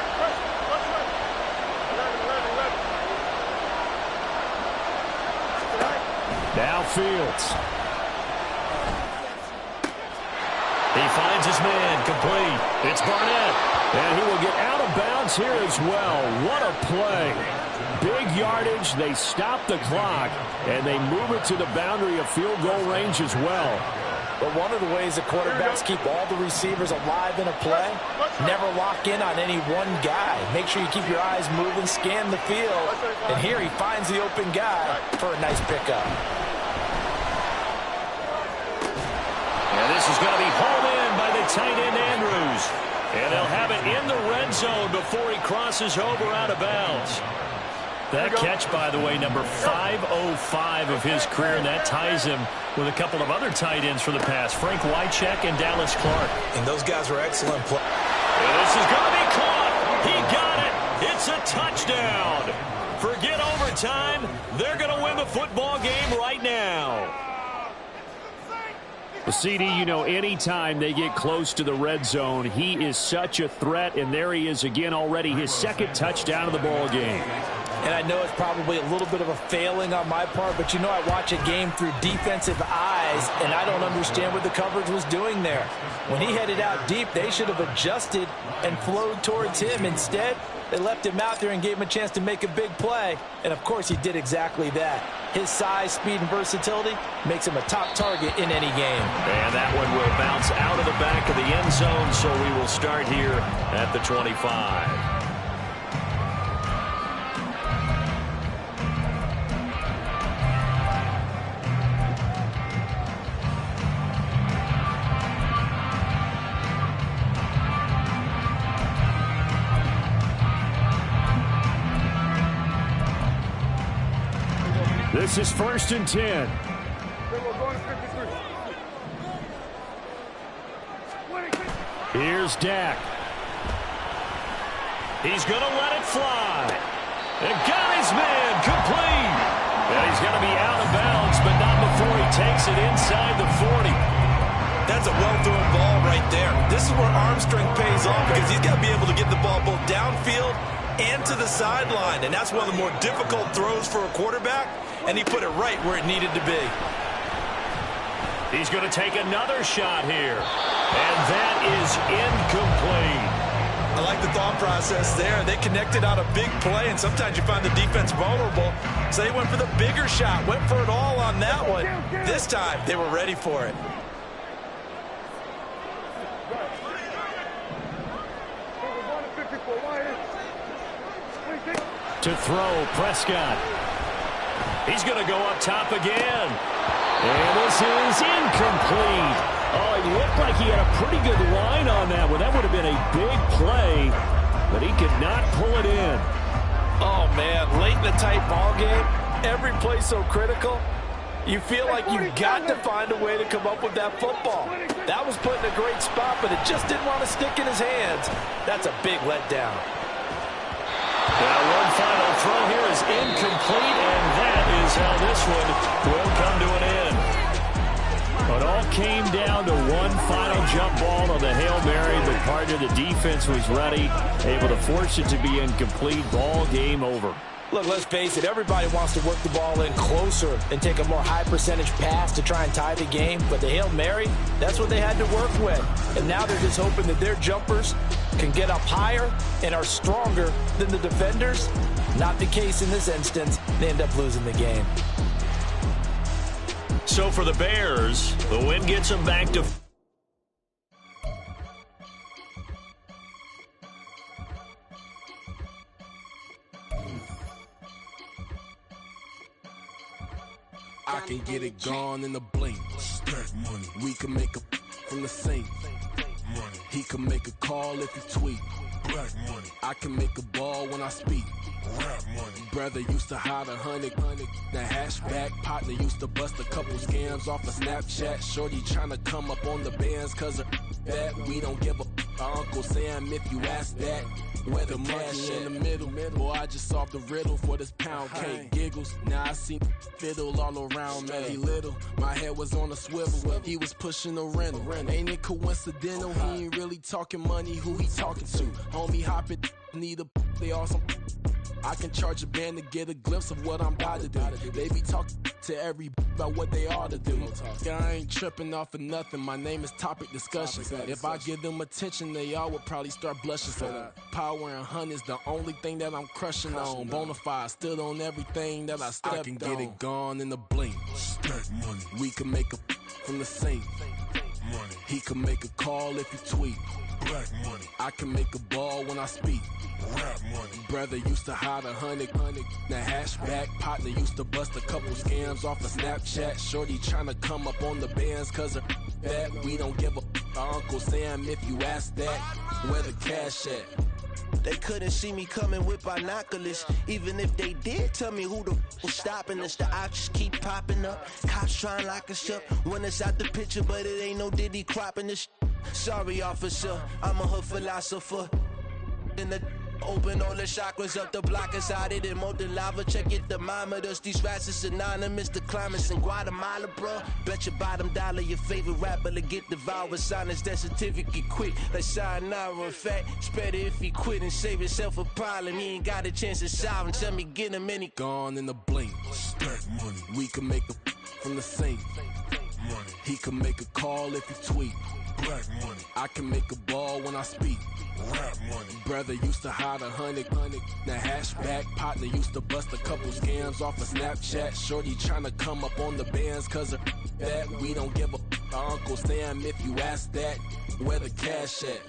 Now Fields. He finds his man, complete. It's Barnett. And he will get out of bounds here as well. What a play. Big yardage. They stop the clock, and they move it to the boundary of field goal range as well. But one of the ways that quarterbacks keep all the receivers alive in a play, never lock in on any one guy. Make sure you keep your eyes moving, scan the field. And here he finds the open guy for a nice pickup. And this is going to be hauled in by the tight end, Andrews. And they'll have it in the red zone before he crosses over out of bounds. That catch, by the way, number 505 of his career, and that ties him with a couple of other tight ends for the pass, Frank Wycheck and Dallas Clark. And those guys were excellent play. And this is going to be caught. He got it. It's a touchdown. Forget overtime. They're going to win the football game right now. Well, CD, you know, anytime they get close to the red zone, he is such a threat, and there he is again already, his second touchdown of the ball game. And I know it's probably a little bit of a failing on my part, but you know I watch a game through defensive eyes, and I don't understand what the coverage was doing there. When he headed out deep, they should have adjusted and flowed towards him. Instead, they left him out there and gave him a chance to make a big play. And, of course, he did exactly that. His size, speed, and versatility makes him a top target in any game. And that one will bounce out of the back of the end zone, so we will start here at the 25. This is 1st and 10. Here's Dak. He's going to let it fly. And got his man complete. And he's going to be out of bounds, but not before he takes it inside the 40. That's a well-thrown ball right there. This is where arm strength pays off because he's got to be able to get the ball both downfield and to the sideline. And that's one of the more difficult throws for a quarterback. And he put it right where it needed to be. He's going to take another shot here. And that is incomplete. I like the thought process there. They connected on a big play, and sometimes you find the defense vulnerable. So they went for the bigger shot, went for it all on that one. This time, they were ready for it. To throw, Prescott. He's going to go up top again. And this is incomplete. Oh, it looked like he had a pretty good line on that one. That would have been a big play, but he could not pull it in. Oh, man, late in the tight ball game, every play so critical, you feel like you've got to find a way to come up with that football. That was put in a great spot, but it just didn't want to stick in his hands. That's a big letdown. Now one final throw here is incomplete, and that is how this one will come to an end. It all came down to one final jump ball on the Hail Mary, but part of the defense was ready, able to force it to be incomplete. Ball game over. Look, let's face it, everybody wants to work the ball in closer and take a more high-percentage pass to try and tie the game. But the Hail Mary, that's what they had to work with. And now they're just hoping that their jumpers can get up higher and are stronger than the defenders. Not the case in this instance. They end up losing the game. So for the Bears, the win gets them back to... I can get it gone in a blink. Stack money. We can make a from the sink. Money. He can make a call if he tweet. Black money. I can make a ball when I speak. Rap money. Brother used to hide 100. The hatchback partner used to bust a couple scams off of Snapchat. Shorty tryna come up on the bands cause of that. We don't give a Uncle Sam if you ask that. Where the monkey in the middle. Boy, I just solved the riddle for this pound cake. Giggles. Now I see fiddle all around me. He little. My head was on a swivel. He was pushing the rental. Ain't it coincidental? He ain't really talking money. Who he talking to? Homie hopping. Need a. They awesome. I can charge a band to get a glimpse of what I'm about to do. They be talking to every about what they ought to do. I ain't tripping off of nothing. My name is Topic Discussion. If I give them attention, they all would probably start blushing. So power and hunt is the only thing that I'm crushing on. Bonafide, stood on everything that I stepped on. I can get it gone in a blink. Stack money. We can make a from the sink. Money. He can make a call if you tweet. Black money. I can make a ball when I speak. Rap money. Brother used to hide 100. The hashback partner used to bust a couple scams off of Snapchat. Shorty tryna come up on the bands cause of that. We don't give a Uncle Sam if you ask that. Where the cash at? They couldn't see me coming with binoculars. Even if they did, tell me who the was stopping us. The options keep popping up. Cops trying to lock us up. When it's out the picture, but it ain't no Diddy cropping this. Sorry, officer, I'm a hood philosopher. In the open all the chakras up the block inside it and molten lava. Check it, thermometers. These rats is synonymous. The climates in Guatemala, bro. Bet your bottom dollar your favorite rapper to get devoured. Sign his death certificate quick. Like sayonara. In fact, it's better if he quit and save himself a problem. He ain't got a chance to solve him. Tell me, get him any. Gone in the blink. Stack money. We can make a from the sink. Money. He can make a call if you tweet. Black money. I can make a ball when I speak. Rap money. Brother used to hide 100. The hashback partner used to bust a couple scams off of Snapchat. Shorty tryna come up on the bands cause of that. We don't give a Uncle Sam if you ask that. Where the cash at?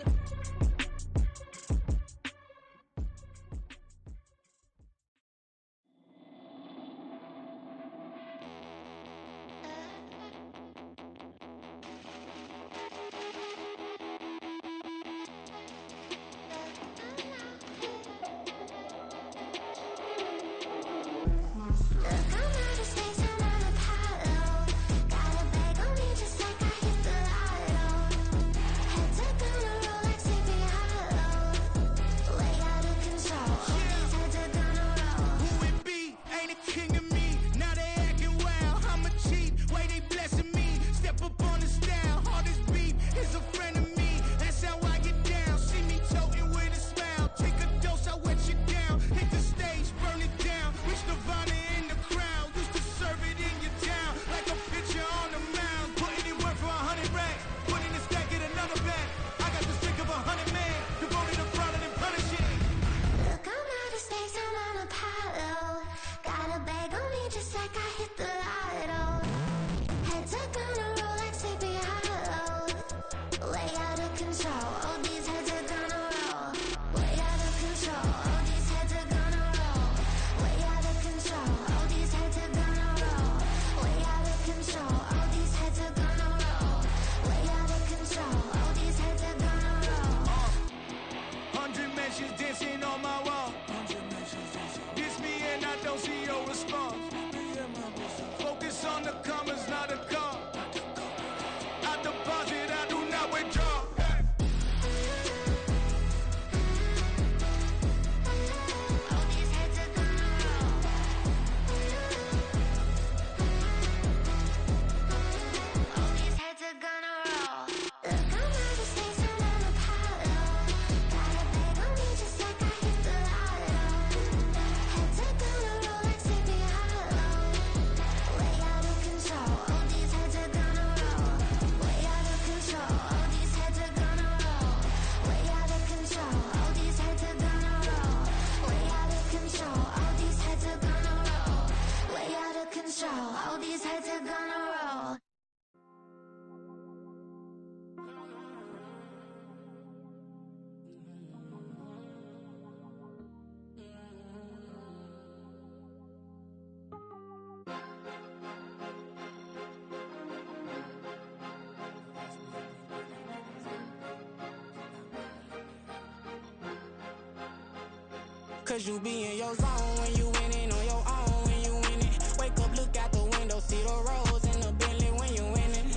Cause you be in your zone when you winning on your own when you winning. Wake up, look out the window, see the rose in the Bentley when you winning.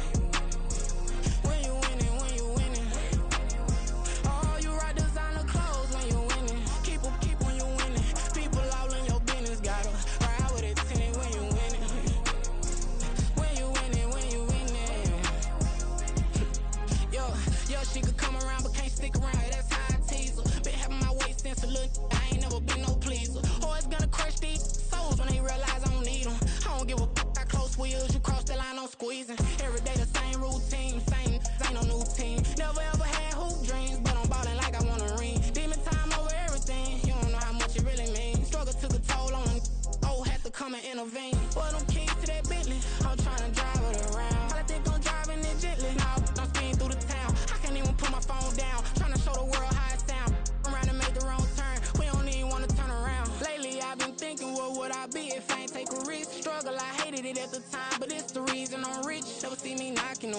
When you winning, when you winning. Oh, you right designer clothes when you winning. Keep when you winning. People all in your business, gotta ride with it tinted when you winning. When you winning, when you winning. Yo, she could come around but can't stick around. That's how I tease her. Been having my waist since a little. I ain't never been no pleaser. Or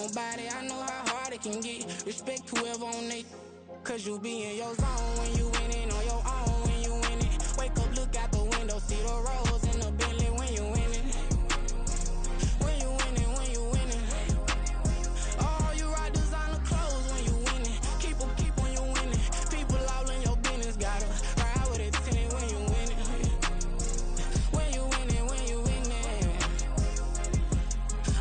nobody. I know how hard it can get. Respect whoever on they, cause you be in your zone when you winning on your own. When you winning, wake up, look out the window, see the rose in the Bentley when you winning. When you winning, when you winning. Oh, you rock designer clothes when you winning. Keep when you winning. People all in your business, gotta ride with it tinted when you winning. When you winning, when you winning.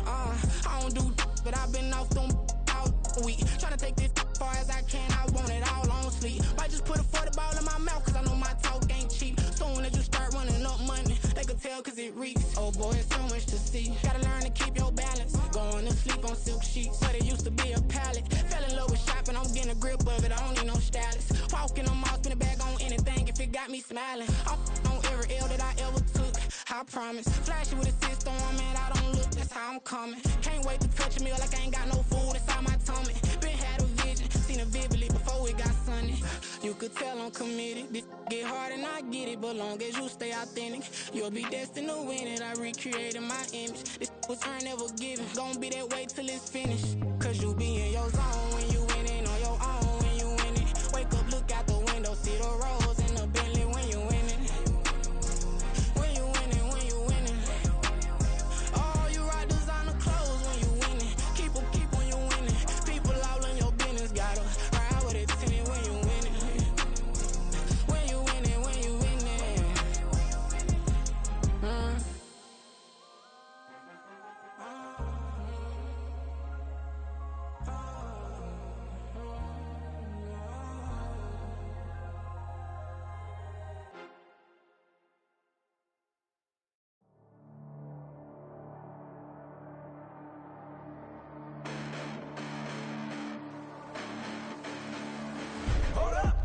I don't do, but I've been off them all week. Tryna take this far as I can, I want it all on sleep. Might just put a 40 ball in my mouth, cause I know my talk ain't cheap. Soon as you start running up money, they can tell cause it reeks. Oh boy, it's so much to see. Gotta learn to keep your balance. Going to sleep on silk sheets, but it used to be a pallet. Fell in love with shopping, I'm getting a grip of it, I don't need no stylist. Walking on mall, spin a bag on anything if it got me smiling. I'm on every L that I ever took, I promise. Flashy with a system on, man, I don't look, that's how I'm coming. Can't wait to touch a meal like I ain't got no food inside my tummy. Been had a vision, seen it vividly before it got sunny. You could tell I'm committed. This get hard and I get it, but long as you stay authentic, you'll be destined to win it. I recreated my image. This was earned, never given. Gonna be that way till it's finished. Cause you be in your zone when you winning on your own. When you winning, wake up, look out the window, see the rose in the Bentley when you winning. When you winning, when you winning. Oh, you rock designer clothes when you winning. Keep when you winning. People all in your business, gotta ride with it tinted when you winning. When you winning, when you winning.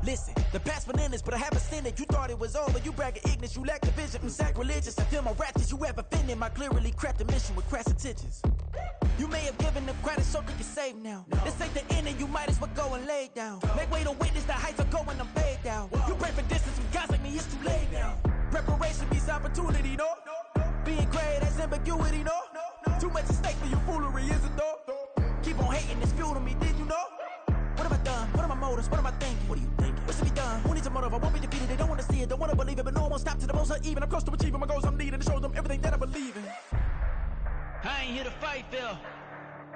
Listen, the past bananas, but I haven't seen it. You thought it was over, you bragging ignorance, you lack the vision. I'm sacrilegious, I feel my raptures, you have offended my clearly crafted mission with crass intentions. You may have given them credit so they can save now. This ain't the end and you might as well go and lay down. Make way to witness the heights are going, I'm paid down. You pray for distance from guys like me, it's too late now. Preparation beats opportunity, no? Being great has ambiguity, no? Too much at stake for your foolery, is it though? Keep on hating, it's fuel to me, did you know? What have I done? What are my motives? What am I thinking? What are you thinking? What's to be done? Who needs a motive? I won't be defeated. They don't want to see it, don't want to believe it, but no one will stop to the most uneven. I'm close to achieving my goals. I'm needing to show them everything that I believe in. I ain't here to fight, Phil.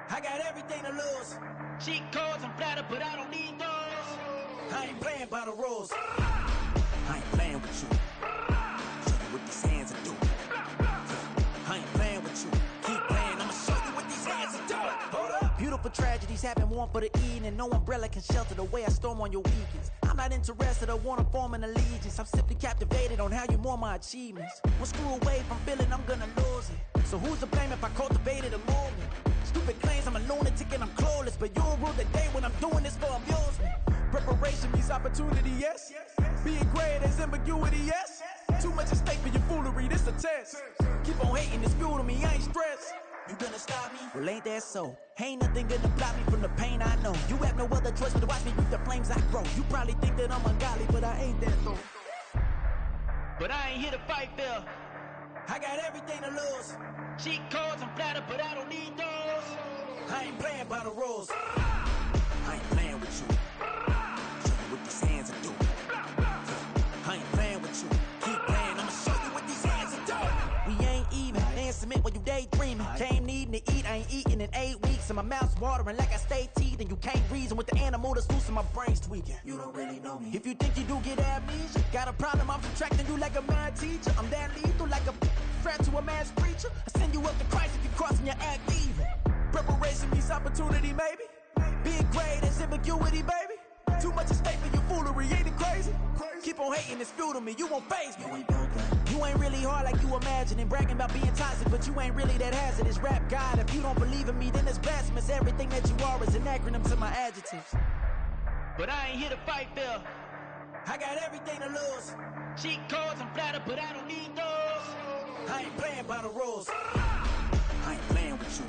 I got everything to lose. Cheat codes, I'm flattered, but I don't need those. I ain't playing by the rules. I ain't playing with you. Show you what these hands are doing. I ain't playing with you. Keep playing, I'ma show you what these hands are doing. Hold up. Beautiful tragedies happen, one for the evening. No umbrella can shelter the way I storm on your weekends. I'm not interested, I wanna form an allegiance. I'm simply captivated on how you more my achievements. One screw away from feeling I'm gonna lose it. So who's to blame if I cultivated a movement? Stupid claims I'm a lunatic and I'm clueless, but you'll rule the day when I'm doing this for amusement. Preparation means opportunity, yes. Being great is ambiguity, yes. Too much at stake for your foolery, this a test. Keep on hating, it's fuel to me, I ain't stressed. You gonna stop me? Well, ain't that so? Ain't nothing gonna block me from the pain I know. You have no other choice but to watch me reap the flames I grow. You probably think that I'm ungodly, but I ain't that though. But I ain't here to fight, Phil. I got everything to lose. Cheat codes, I'm flattered, but I don't need those. I ain't playing by the rules. I ain't playing with you. Show you what these hands are doing. I ain't playing with you. Keep playing, I'ma show you what these hands are doing. We ain't even. They ain't submit when you daydreaming. Came needing to eat, I ain't eating in 8 weeks. And my mouth's watering like I stay teeth. And you can't reason with the animal that's loose and my brain's tweaking. You don't really know me. If you think you do get amnesia, got a problem, I'm subtracting you like a mad teacher. I'm that lethal like a threat to a mass preacher. I send you up to Christ if you crossing your act evil. Preparation means opportunity, maybe. Being great is ambiguity, baby. Too much at stake for your foolery, ain't it crazy? Keep on hating, it's fuel to me, you won't faze me. You ain't really hard like you imagining. Bragging about being toxic, but you ain't really that hazardous. Rap God, if you don't believe in me, then it's blasphemous. Everything that you are is an acronym to my adjectives. But I ain't here to fight, Phil. I got everything to lose. Cheat codes, I'm flattered, but I don't need those. I ain't playing by the rules. I ain't playing with you.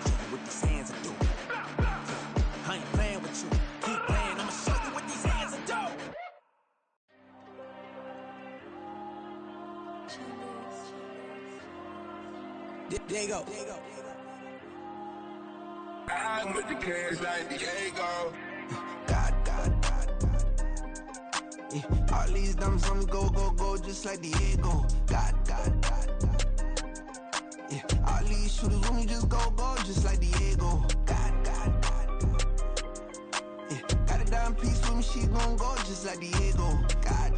Show you what these hands are doing. I ain't playing with you. Keep playing, I'ma show you what these hands are doing. There you go. slide with the cash like Diego. God. Yeah, all these diamonds on me go, just like Diego. God. Yeah, all these shooters on me just go, just like Diego. God. Yeah, got a dime piece with me, she gon' go just like Diego. God.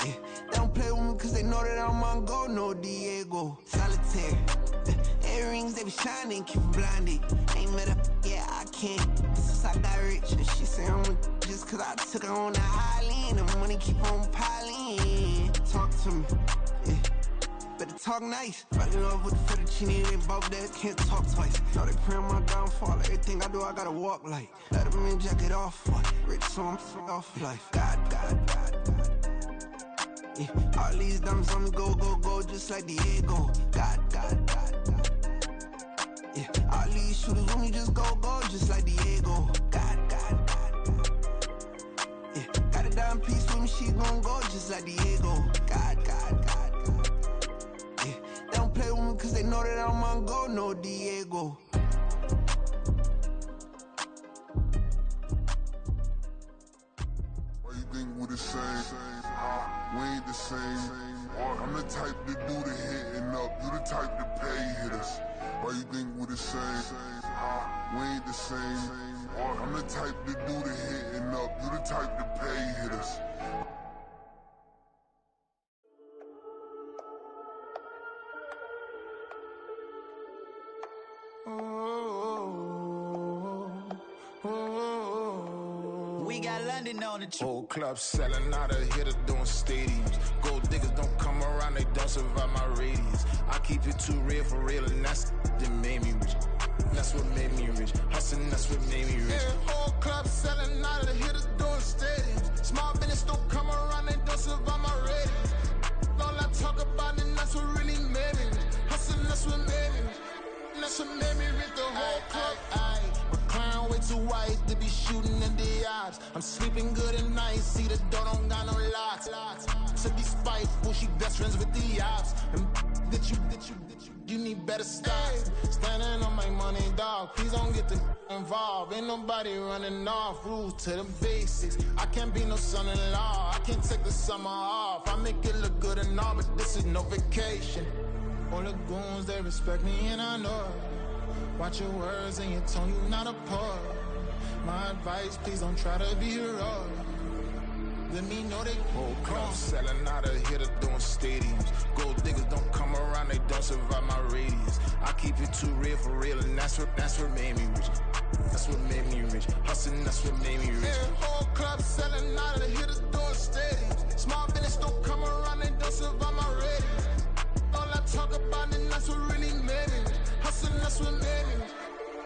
Yeah, they don't play with me cause they know that I'm on go, no Diego. Solitaire. Earrings, they be shining, keep me blinded. Ain't met up, yeah, I can't. Since I got rich, and she say I'm just cause I took her on the island. The money keep on piling. Talk to me, yeah. Better talk nice. Fell in love with the fettuccine, they both dead, can't talk twice. Now they praying my downfall. Everything I do, I gotta walk like. Let them in, jacket off. Rich, so I'm off life. God. Yeah, all these diamonds on me go, just like Diego. God. Yeah, all these shooters on me just go, just like Diego. God. Yeah, got a dime piece with me, she gon' go just like Diego. God. Yeah, they don't play with me cause they know that I'm on go, no Diego. Why you think we the same? We ain't the same. I'm the type to do the hitting up, you the type to pay hitters. Why you think we the same? We ain't the same. I'm the type to do the hitting up, you the type to pay hitters. We got London on the Whole club selling out of hitters doing stadiums. Gold diggers don't come around, they don't survive my radius. I keep it too real for real, and that's that made me rich. That's what made me rich. Hustling, that's what made me rich. Yeah, whole club selling out of hitters doing stadiums. Small business don't come around, they don't survive my radius. All I talk about, and that's what really made me rich. Hustling, that's what made me rich. That's what made me rich. The whole club. Clown way too white to be shooting in the eyes. I'm sleeping good at night, see the door don't got no locks. To be spiteful, she best friends with the ops. And that you need better stop. Standing on my money, dog. Please don't get the involved. Ain't nobody running off. Rules to the basics. I can't be no son-in-law. I can't take the summer off. I make it look good and all, but this is no vacation. All the goons, they respect me and I know it. Watch your words and your tone, you not a poet. My advice, please don't try to be heroic. Let me know they whole club selling out of hitters doing stadiums. Gold diggers don't come around, they don't survive my radius. I keep it too real for real, and that's what made me rich. That's what made me rich. Hustling, that's what made me rich. Yeah, whole club selling out of hitters doing stadiums. Small business don't come around, they don't survive my radius. All I talk about, and that's what really made me rich. Hustling, that's what made me rich.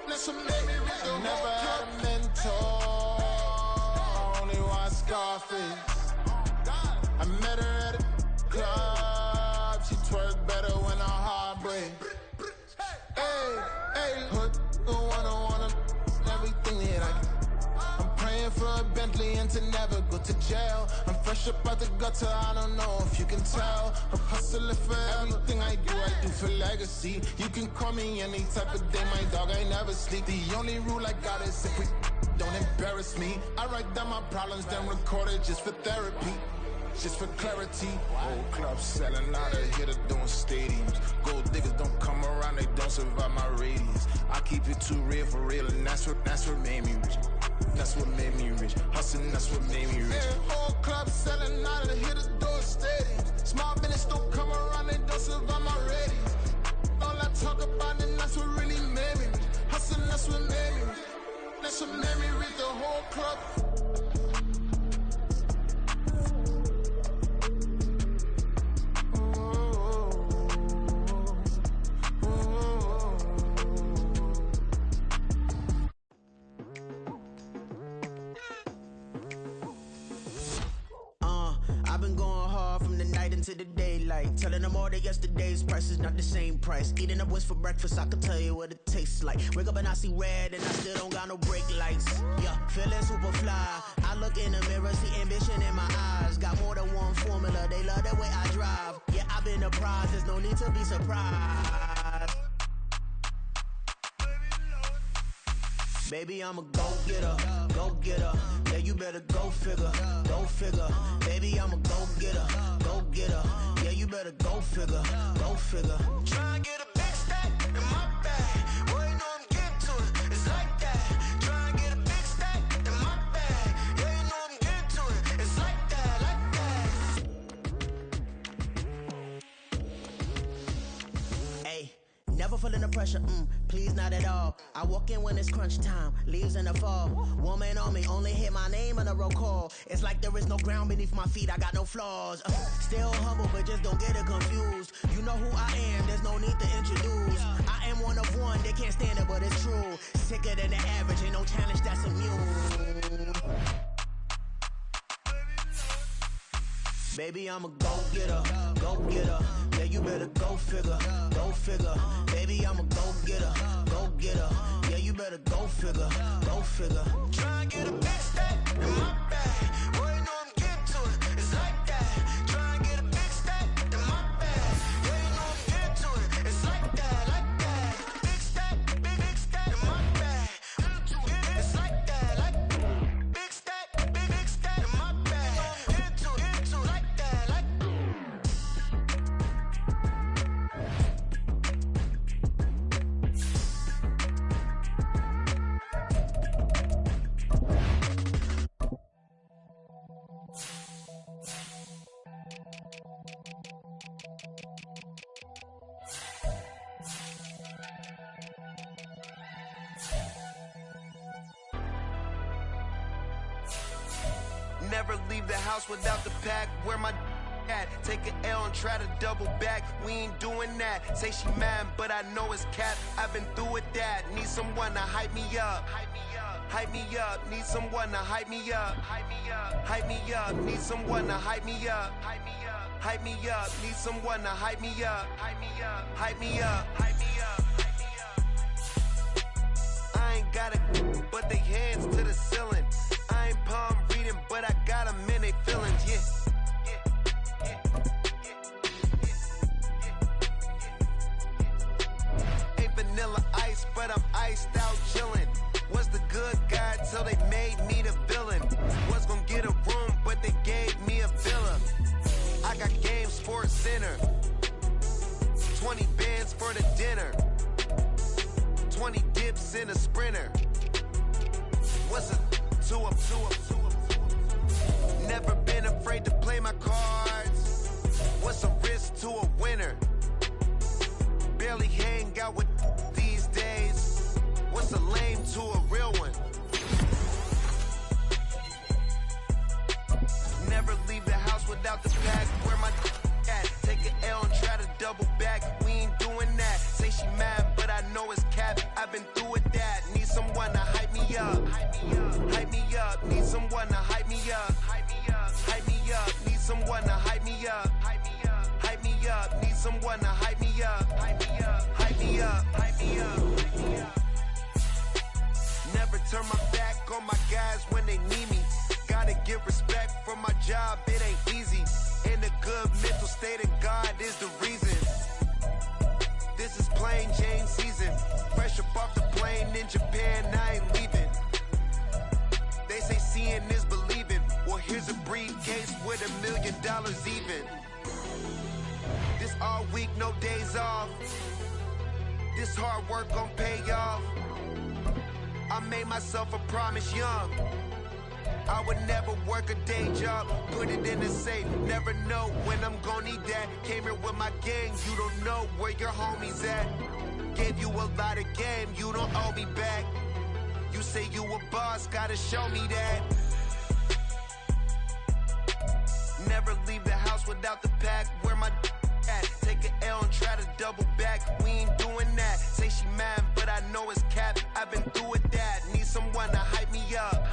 That's what made me rich. I never had a mentor. I only watch Scarface. I met her at a club. She twerk better when her heart breaks. Hey, hood, wanna everything that I can. I'm praying for a Bentley and to never go to jail. I'm fresh up out the gutter, I don't know if you can tell. I'm hustling for everything I do for legacy. You can call me any type of day, my dog, I never sleep. The only rule I got is if we don't embarrass me. I write down my problems, then record it just for therapy. Just for clarity. Whole club selling out of hitters doing stadiums. Gold diggers don't come around, they don't survive my radius. I keep it too real for real, and that's what made me rich. That's what made me rich. Hustling, that's what made me rich. Yeah, whole club selling out of hitters doing stadiums. Small business don't come around, they don't survive my radius. All I talk about, and that's what really made me rich. Hustling, that's what made me rich. That's what made me rich. The whole club. I've been going hard from the night into the daylight, telling them all that yesterday's price is not the same price. Eating up what's for breakfast, I can tell you what it tastes like. Wake up and I see red and I still don't got no brake lights. Yeah, feeling super fly. I look in the mirror, see ambition in my eyes. Got more than one formula, they love the way I drive. Yeah, I've been a prize, there's no need to be surprised. Baby, I'm a go-getter, go-getter. Yeah, you better go figure, go figure. Baby, I'm a go-getter, go-getter. Yeah, you better go figure, go figure. Try and get a big stack in my bag. Boy, you know I'm getting to it. It's like that. Try and get a big stack in my bag. Yeah, you know I'm getting to it. It's like that, like that. Hey. Never feeling the pressure, please not at all. I walk in when it's crunch time, leaves in the fall. Woman on me, only hit my name on a roll call. It's like there is no ground beneath my feet, I got no flaws. Still humble, but just don't get it confused. You know who I am, there's no need to introduce. I am one of one, they can't stand it, but it's true. Sicker than the average, ain't no challenge that's immune. Baby, I'm a go-getter, go-getter. Yeah, you better go figure, go figure. Baby, I'm a go-getter, go-getter. Yeah, you better go figure, go figure. Try and get a big stack in my bag. Boy, you know I'm getting to it. It's like that. Try and get a big stack in my bag. Yeah, you know I'm getting to it. It's like that, like that. Big stack, big stack in my bag. It's like that, like that. Big stack, big stack in my bag. Get to it, like that, like that. Never leave the house without the pack. Where my at? Take an L and try to double back. We ain't doing that. Say she mad, but I know it's cap. I've been through with that. Need someone to hype me up. Hype me up. Need someone to hype me up. Hype me up. Need someone to hype me up. Hype me up. Need someone to hype me up. Hype me up. Hype me up. Hype me up. I ain't got it, but they hands to the ceiling. I ain't palm reading, but I got them in they feelings, yeah. Ain't vanilla ice, but I'm iced out chillin'. Was the good guy till they made me the villain. Was gonna get a room, but they gave me a villa. I got game, Sports Center. 20 bands for the dinner. 20 dips in a sprinter. What's a two up? Never been afraid to play my cards. What's a risk to a winner? Barely hang out with these days. What's a lame to a real one? Never leave the house without the pack. Where my at? Take an L and try to double back. We ain't doing that. Say she mad, but I know it's cap. I've been through with that. Need someone to hype me up. Hype me up. Need someone to hype me up. Hype me up. Need someone to hype me up. Hype me up. Need someone to hype me up. Hype me up. Hype me up. Hype me up. Never turn my back on my guys when they need me. Gotta get respect from my job, it ain't easy. In a good mental state of God is the reason. This is plain Jane season. Fresh up off the plane in Japan, I ain't leaving. They say seeing is believing. Well, here's a briefcase with $1 million even. This all week, no days off. This hard work gon' pay off. I made myself a promise young. I would never work a day job, put it in the safe. Never know when I'm gon' need that. Came here with my gang, you don't know where your homies at. Gave you a lot of game, you don't owe me back. You say you a boss, gotta show me that. Never leave the house without the pack. Where my at? Take an L and try to double back. We ain't doing that. Say she mad, but I know it's cap. I've been through with that. Need someone to hype me up.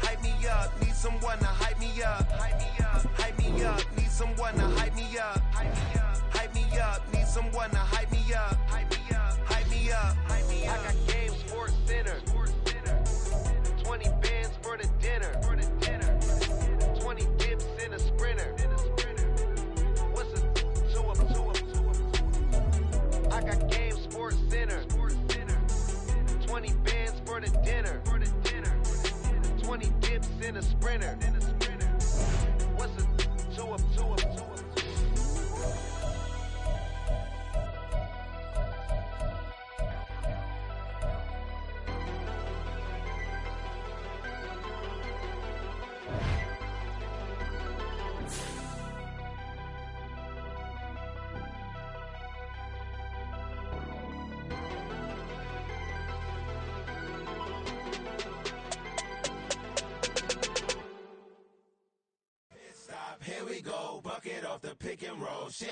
Hype me up. Need someone to hype me up. Hype me up. Need someone to hype me up. Hype me up. Need someone to hype me up. Hype me up. I got game, Sports Center. 20 bands for the dinner. 20 dips in a sprinter. we go, bucket off the pick and roll. Shit,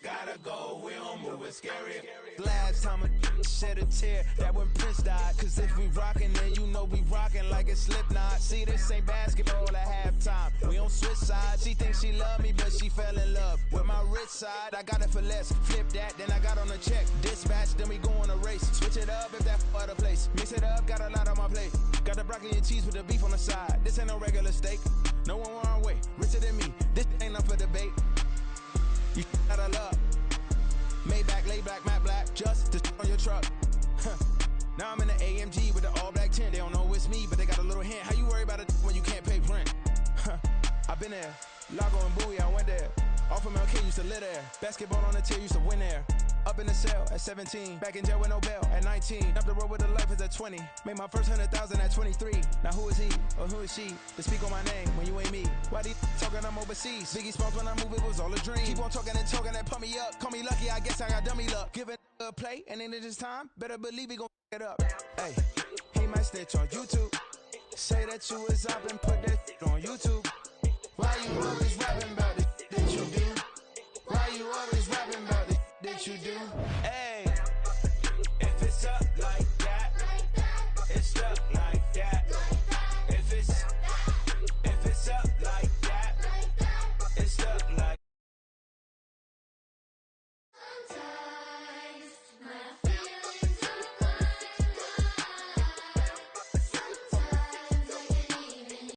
gotta go, we don't move it scary. Last time a shed a tear, that when Prince died. Cause if we rockin', then you know we rockin' like it's Slipknot. See, this ain't basketball at halftime. We don't switch sides. She thinks she love me, but she fell in love with my rich side. I got it for less. Flip that, then I got on a check. Dispatch, then we go on a race. Switch it up if that other place. Mix it up, got a lot on my plate. Got the broccoli and cheese with the beef on the side. This ain't no regular steak. No one wrong way. Richer than me. This ain't up for debate. You out of luck. Maybach, lay back, matte black. Just to on your truck. Now I'm in the AMG with the all black tint. They don't know it's me, but they got a little hint. How you worry about it when you can't pay rent? I've been there. Lago and Bowie, I went there. Off of MLK, used to live there. Basketball on the tier, used to win there. Up in the cell at 17. Back in jail with no bail at 19. Up the road with the life is at 20. Made my first 100,000 at 23. Now who is he or who is she to speak on my name when you ain't me? Why they talking I'm overseas? Biggie Smalls when I move, it was all a dream. Keep on talking and pump me up. Call me lucky, I guess I got dummy luck. Give it a play and then it's time. Better believe he gon' it up. Hey, he might snitch on YouTube. Say that you was up and put that on YouTube. Why you always rapping about it that you do? Why you always rapping about it that you do? Hey.